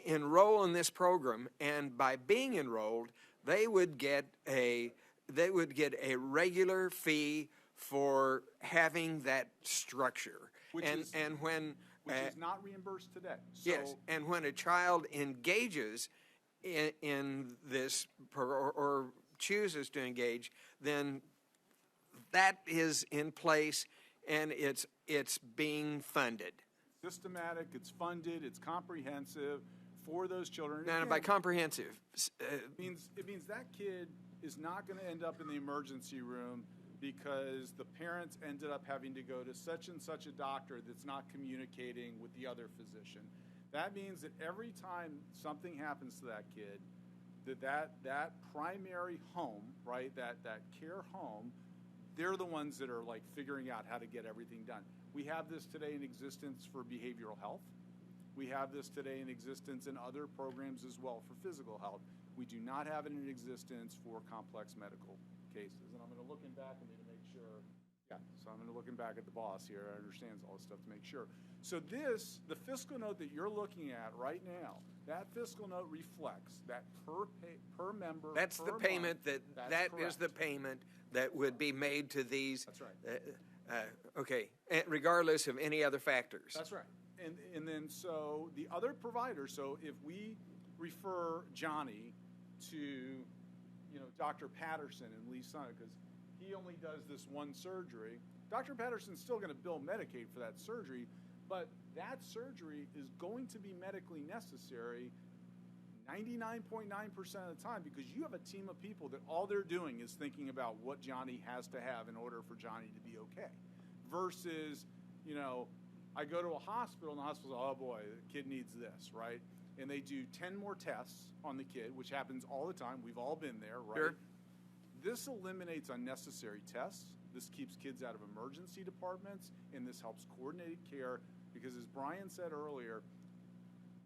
enroll in this program, and by being enrolled, they would get a regular fee for having that structure. Which is not reimbursed today. So, yes, and when a child engages in this or chooses to engage, then that is in place and it's being funded. Systematic, it's funded, it's comprehensive for those children. Now, by comprehensive, it means that kid is not going to end up in the emergency room because the parents ended up having to go to such and such a doctor that's not communicating with the other physician. That means that every time something happens to that kid, that primary home, right, that care home, they're the ones that are like figuring out how to get everything done. We have this today in existence for behavioral health. We have this today in existence in other programs as well for physical health. We do not have it in existence for complex medical cases. And I'm going to look back at me to make sure. Yeah, so I'm going to look back at the boss here. I understands all this stuff to make sure. So the fiscal note that you're looking at right now, that fiscal note reflects that per member. That's per the payment month. that is the payment that would be made to these. That's right. Okay, regardless of any other factors. That's right. And then so the other providers, so if we refer Johnny to, you know, Dr. Patterson in Lee Summit, because he only does this one surgery, Dr. Patterson's still going to bill Medicaid for that surgery, but that surgery is going to be medically necessary 99.9% of the time, because you have a team of people that all they're doing is thinking about what Johnny has to have in order for Johnny to be okay. Versus, you know, I go to a hospital and the hospital's, oh boy, the kid needs this, right? And they do 10 more tests on the kid, which happens all the time. We've all been there, right? Sure. This eliminates unnecessary tests. This keeps kids out of emergency departments, and this helps coordinated care, because as Brian said earlier,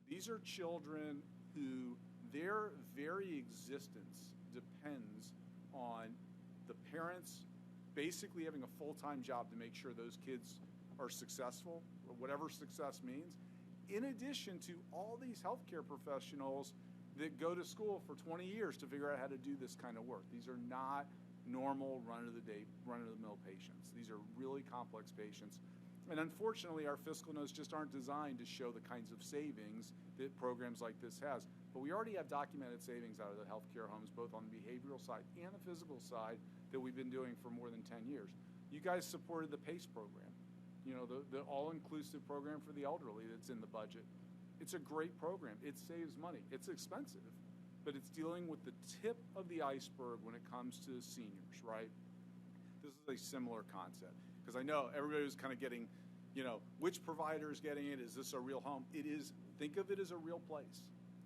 these are children who their very existence depends on the parents basically having a full-time job to make sure those kids are successful, or whatever success means, in addition to all these healthcare professionals that go to school for 20 years to figure out how to do this kind of work. These are not normal run-of-the-mill patients. These are really complex patients. And unfortunately, our fiscal notes just aren't designed to show the kinds of savings that programs like this has. But we already have documented savings out of the healthcare homes, both on the behavioral side and the physical side, that we've been doing for more than 10 years. You guys supported the PACE program, you know, the all-inclusive program for the elderly that's in the budget. It's a great program. It saves money. It's expensive, but it's dealing with the tip of the iceberg when it comes to seniors, right? This is a similar concept, because I know everybody was kind of getting, you know, which provider is getting it? Is this a real home? It is. Think of it as a real place,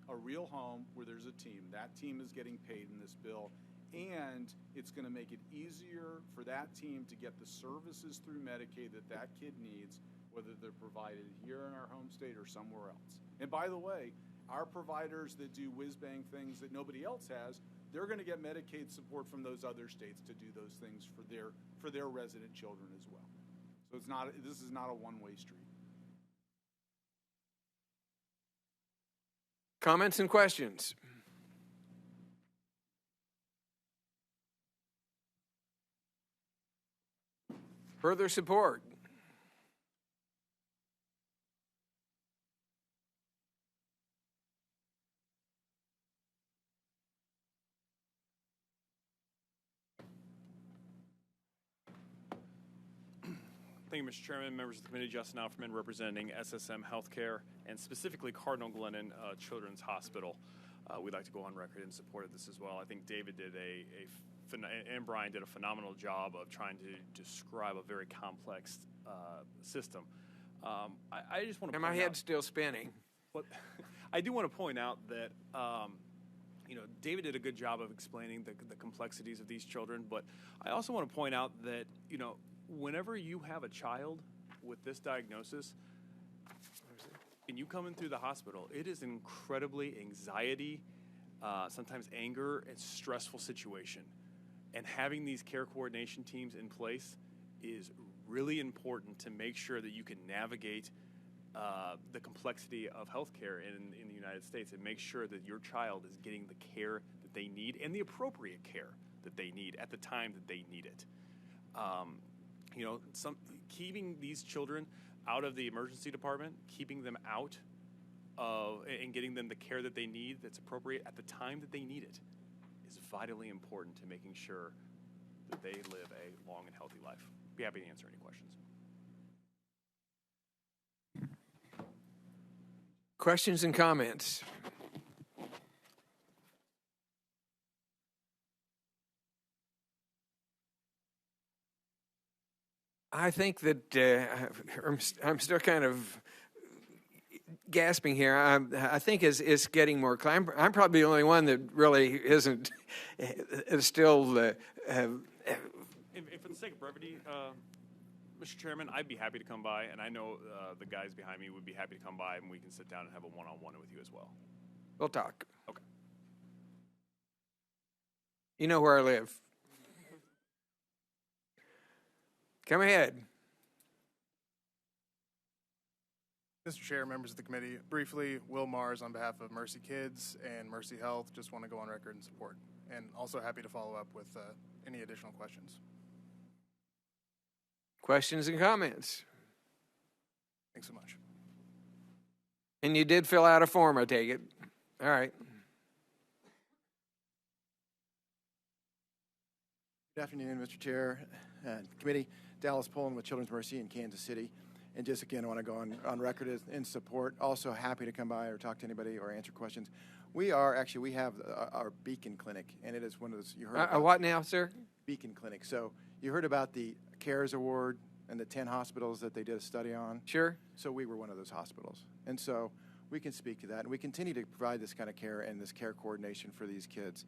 a real home where there's a team. That team is getting paid in this bill, and it's going to make it easier for that team to get the services through Medicaid that kid needs, whether they're provided here in our home state or somewhere else. And by the way, our providers that do whiz-bang things that nobody else has, they're going to get Medicaid support from those other states to do those things for their resident children as well. So this is not a one-way street. Comments and questions? Further support? Thank you, Mr. Chairman, members of the committee. Justin Alferman representing SSM Healthcare and specifically Cardinal Glennon Children's Hospital. We'd like to go on record in support of this as well. I think David did a and Brian did a phenomenal job of trying to describe a very complex system. I just want to. And my head's still spinning. But I do want to point out that David did a good job of explaining the complexities of these children. But I also want to point out that whenever you have a child with this diagnosis, and you come in through the hospital, it is an incredibly anxiety, sometimes anger, and stressful situation. And having these care coordination teams in place is really important to make sure that you can navigate the complexity of healthcare in the United States and make sure that your child is getting the care that they need and the appropriate care that they need at the time that they need it. Keeping these children out of the emergency department, keeping them out of and getting them the care that they need that's appropriate at the time that they need it is vitally important to making sure that they live a long and healthy life. Be happy to answer any questions. Questions and comments? I think that I'm still kind of gasping here. I think it's getting more clear. I'm probably the only one that really isn't is still. And for the sake of brevity, Mr. Chairman, I'd be happy to come by, and I know the guys behind me would be happy to come by, and we can sit down and have a one-on-one with you as well. We'll talk. Okay. You know where I live. Come ahead. Mr. Chair, members of the committee, briefly, Will Mars on behalf of Mercy Kids and Mercy Health, just want to go on record in support, and also happy to follow up with any additional questions. Questions and comments? Thanks so much. And you did fill out a form, I take it. All right. Good afternoon, Mr. Chair, committee. Dallas Pullen with Children's Mercy in Kansas City. And just again, I want to go on record in support. Also happy to come by or talk to anybody or answer questions. We have our Beacon Clinic, and it is one of those, you heard about what now, sir? Beacon Clinic. So you heard about the CARES Award and the 10 hospitals that they did a study on. Sure. So we were one of those hospitals. And so we can speak to that. And we continue to provide this kind of care and this care coordination for these kids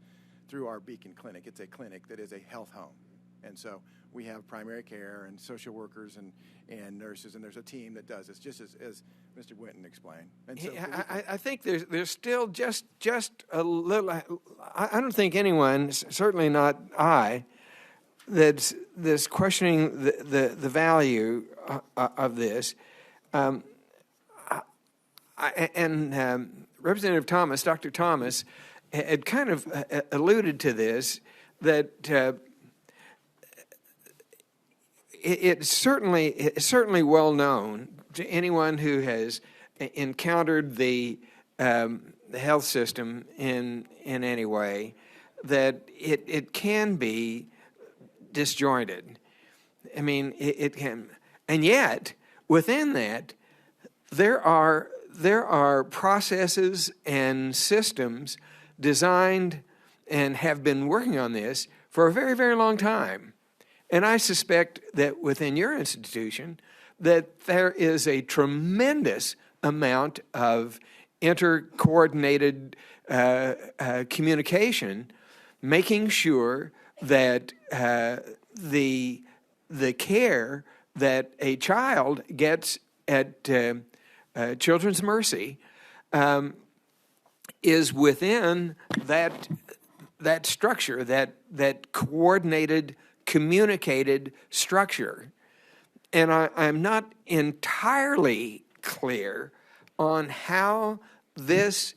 through our Beacon Clinic. It's a clinic that is a health home. And so we have primary care and social workers and nurses, and there's a team that does this, just as Mr. Winton explained. And so I think there's still just a little. I don't think anyone, certainly not I, that's questioning the value of this. Representative Thomas, Dr. Thomas, had kind of alluded to this, that it's certainly well known to anyone who has encountered the health system in any way that it can be disjointed. I mean, it can, and yet within that there are processes and systems designed and have been working on this for a very, very long time. And I suspect that within your institution that there is a tremendous amount of intercoordinated communication, making sure that the care that a child gets at Children's Mercy is within that structure, that coordinated, communicated structure. And I'm not entirely clear on how this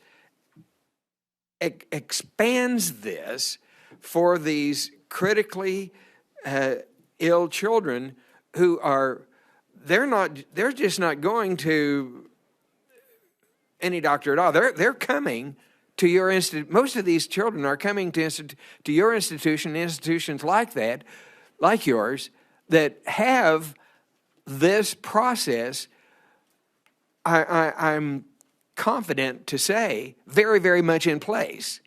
expands this for these critically ill children who they're just not going to any doctor at all. They're coming to your institution. Most of these children are coming to your institution, institutions like that, like yours, that have this process, I'm confident to say, very, very much in place.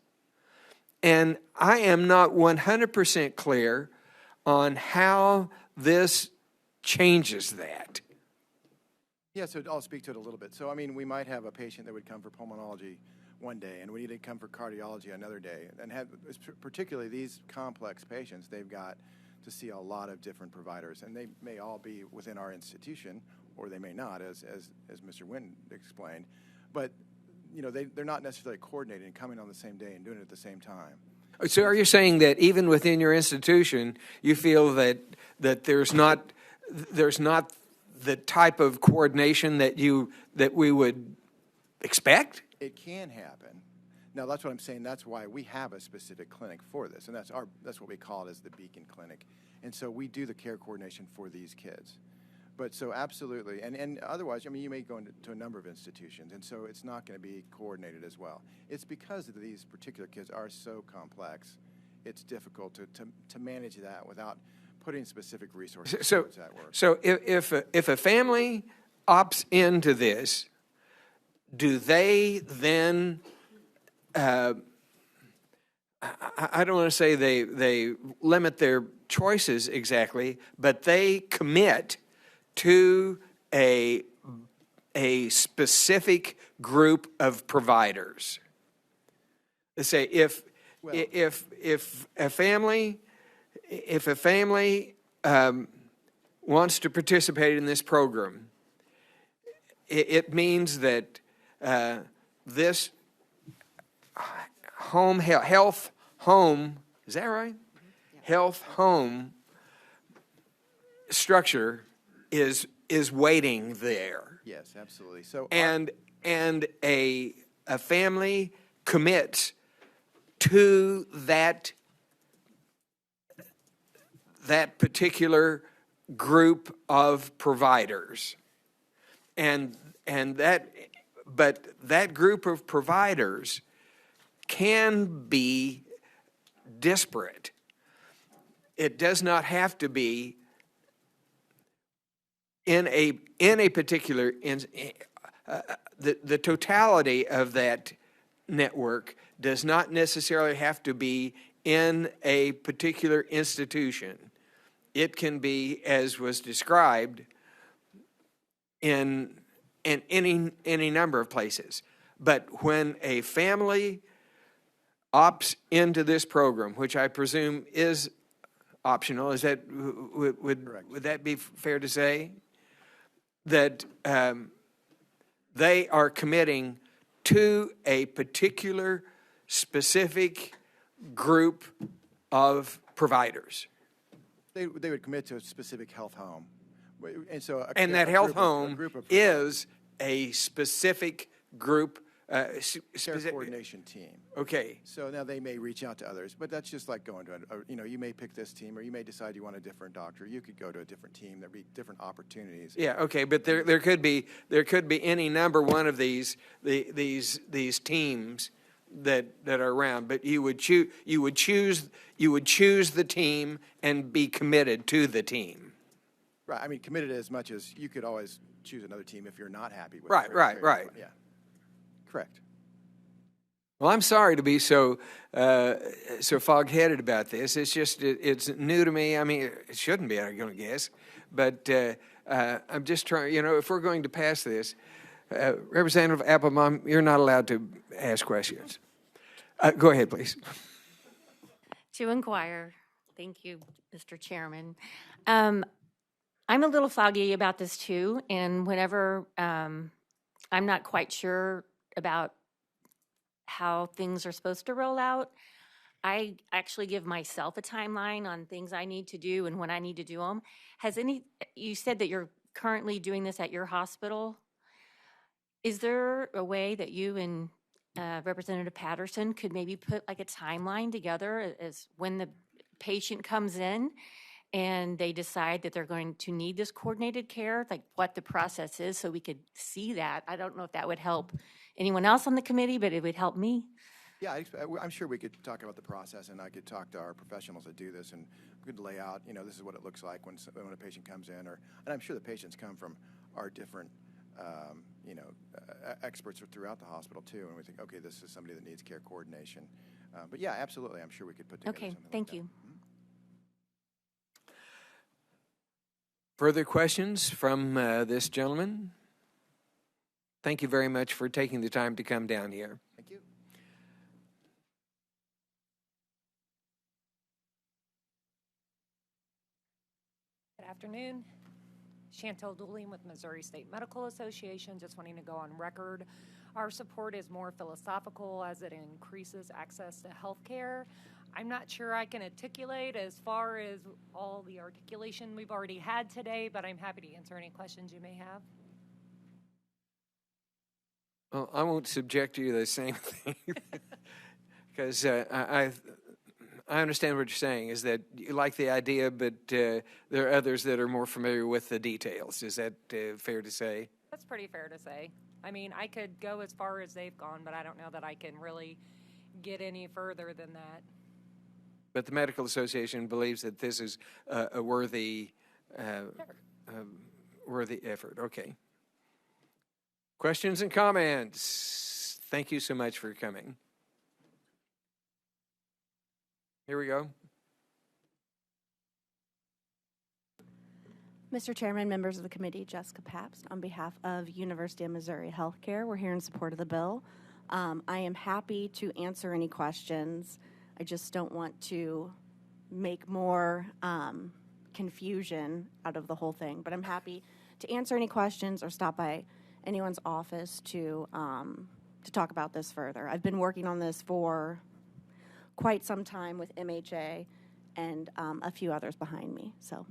And I am not 100% clear on how this changes that. Yeah, so I'll speak to it a little bit. So, I mean, we might have a patient that would come for pulmonology one day, and we need to come for cardiology another day. And particularly these complex patients, they've got to see a lot of different providers, and they may all be within our institution, or they may not, as Mr. Winton explained. But, you know, they're not necessarily coordinating and coming on the same day and doing it at the same time. So are you saying that even within your institution, you feel that there's not the type of coordination that we would expect? It can happen. Now, that's what I'm saying. That's why we have a specific clinic for this, and that's what we call it as the Beacon Clinic. And so we do the care coordination for these kids. But so absolutely, and otherwise, I mean, you may go into a number of institutions, and so it's not going to be coordinated as well. It's because these particular kids are so complex, it's difficult to manage that without putting specific resources towards that work. So if a family opts into this, do they then? I don't want to say they limit their choices exactly, but they commit to a specific group of providers. Let's say if a family wants to participate in this program, it means that this health home, is that right? Health home structure is waiting there. Yes, absolutely. So and a family commits to that particular group of providers, but that group of providers can be disparate. It does not have to be in a particular the totality of that network does not necessarily have to be in a particular institution. It can be, as was described, in any number of places. But when a family opts into this program, which I presume is optional, is that would that be fair to say? That they are committing to a particular specific group of providers. They would commit to a specific health home. And so that health home is a specific group care coordination team. Okay. So now they may reach out to others, but that's just like going to you may pick this team, or you may decide you want a different doctor. You could go to a different team. There'd be different opportunities. Yeah. Okay. But there could be any number one of these teams that are around. But you would choose the team and be committed to the team. Right. I mean, committed as much as you could always choose another team if you're not happy with. Right. Yeah. Correct. Well, I'm sorry to be so fog-headed about this. It's just it's new to me. I mean, it shouldn't be, I'm going to guess. But I'm just trying. If we're going to pass this, Representative Applebaum, you're not allowed to ask questions. Go ahead, please. To inquire. Thank you, Mr. Chairman. I'm a little foggy about this too, and whenever I'm not quite sure about how things are supposed to roll out, I actually give myself a timeline on things I need to do and when I need to do them. You said that you're currently doing this at your hospital. Is there a way that you and Representative Patterson could maybe put like a timeline together as when the patient comes in and they decide that they're going to need this coordinated care, like what the process is, so we could see that? I don't know if that would help anyone else on the committee, but it would help me. Yeah, I'm sure we could talk about the process, and I could talk to our professionals that do this, and we could lay out, this is what it looks like when a patient comes in, and I'm sure the patients come from our different, experts throughout the hospital too, and we think, okay, this is somebody that needs care coordination. But yeah, absolutely, I'm sure we could put together Okay, something. thank you. Further questions from this gentleman? Thank you very much for taking the time to come down here. Thank you. Good afternoon. Chantel Dooling with Missouri State Medical Association. Just wanting to go on record. Our support is more philosophical as it increases access to health care. I'm not sure I can articulate as far as all the articulation we've already had today, but I'm happy to answer any questions you may have. Well, I won't subject you to the same thing because I understand what you're saying is that you like the idea, but there are others that are more familiar with the details. Is that fair to say? That's pretty fair to say. I mean, I could go as far as they've gone, but I don't know that I can really get any further than that. But the Medical Association believes that this is a worthy effort. Okay. Questions and comments? Thank you so much for coming. Here we go. Mr. Chairman, members of the committee, Jessica Pabst, on behalf of University of Missouri Healthcare, we're here in support of the bill. I am happy to answer any questions. I just don't want to make more confusion out of the whole thing, but I'm happy to answer any questions or stop by anyone's office to talk about this further. I've been working on this for quite some time with MHA and a few others behind me. So.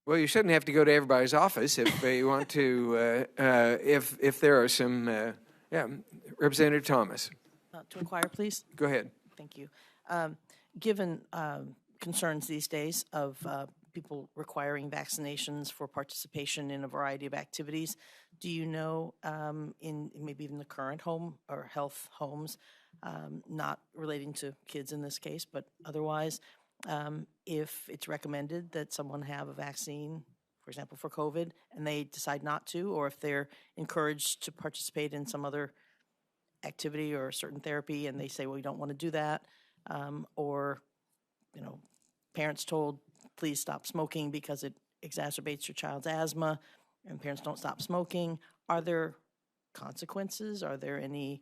Well, you shouldn't have to go to everybody's office if you want to. If there are some, Representative Thomas. To inquire, please. Go ahead. Thank you. Given concerns these days of people requiring vaccinations for participation in a variety of activities, do you know in maybe even the current home or health homes, not relating to kids in this case, but otherwise, if it's recommended that someone have a vaccine, for example, for COVID, and they decide not to, or if they're encouraged to participate in some other activity or a certain therapy and they say, well, we don't want to do that, or, parents told, please stop smoking because it exacerbates your child's asthma, and parents don't stop smoking. Are there consequences? Are there any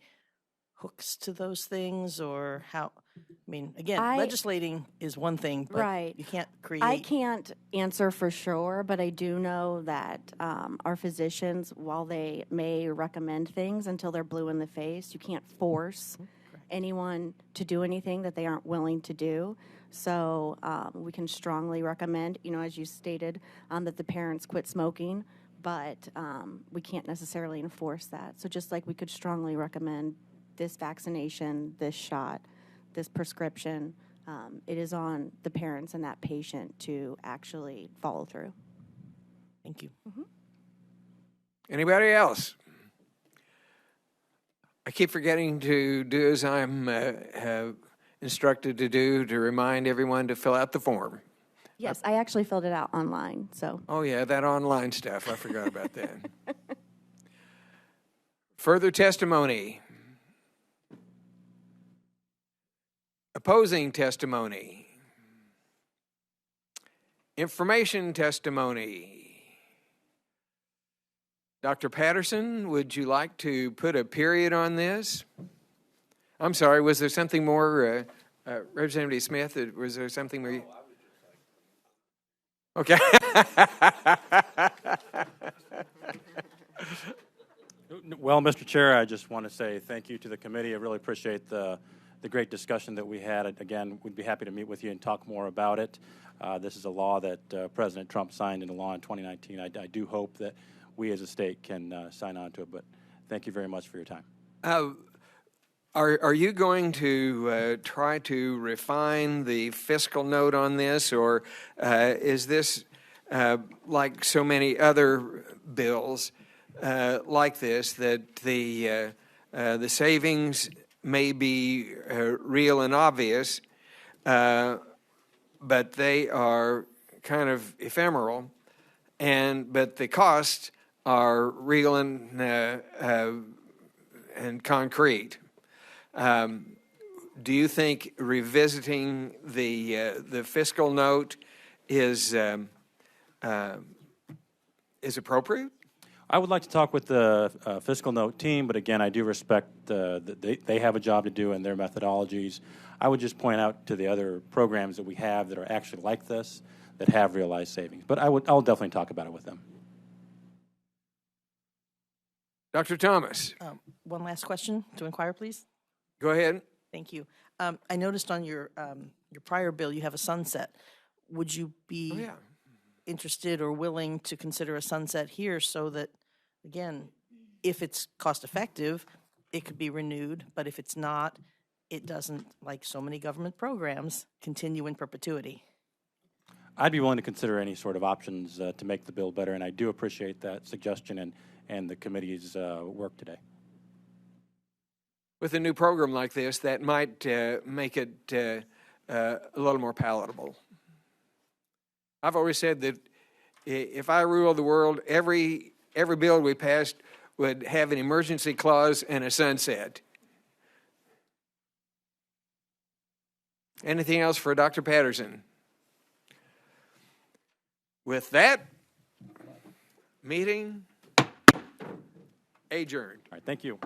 hooks to those things, or how? I mean, again, legislating is one thing, but right. You can't create. I can't answer for sure, but I do know that our physicians, while they may recommend things until they're blue in the face, you can't force anyone to do anything that they aren't willing to do. So we can strongly recommend, as you stated, that the parents quit smoking, but we can't necessarily enforce that. So just like we could strongly recommend this vaccination, this shot, this prescription, it is on the parents and that patient to actually follow through. Thank you. Mm-hmm. Anybody else? I keep forgetting to do as I'm instructed to do, to remind everyone to fill out the form. Yes, I actually filled it out online, so. Oh, yeah, that online stuff. I forgot about that. Further testimony. Opposing testimony. Information testimony. Dr. Patterson, would you like to put a period on this? I'm sorry, was there something more, Representative Smith, was there something where you... Okay. Well, Mr. Chair, I just want to say thank you to the committee. I really appreciate the great discussion that we had. Again, we'd be happy to meet with you and talk more about it. This is a law that President Trump signed into law in 2019. I do hope that we as a state can sign on to it, but thank you very much for your time. Are you going to try to refine the fiscal note on this, or is this, like so many other bills like this, that the savings may be real and obvious, but they are kind of ephemeral, but the costs are real and and concrete. Do you think revisiting the fiscal note is appropriate? I would like to talk with the fiscal note team, but again, I do respect that they have a job to do and their methodologies. I would just point out to the other programs that we have that are actually like this, that have realized savings. But I'll definitely talk about it with them. Dr. Thomas. One last question to inquire, please. Go ahead. Thank you. I noticed on your prior bill, you have a sunset. Would you be interested or willing to consider a sunset here so that, again, if it's cost effective, it could be renewed, but if it's not, it doesn't, like so many government programs, continue in perpetuity? I'd be willing to consider any sort of options to make the bill better, and I do appreciate that suggestion and the committee's work today. With a new program like this, that might make it a little more palatable. I've always said that if I ruled the world, every bill we passed would have an emergency clause and a sunset. Anything else for Dr. Patterson? With that, meeting adjourned. All right, thank you.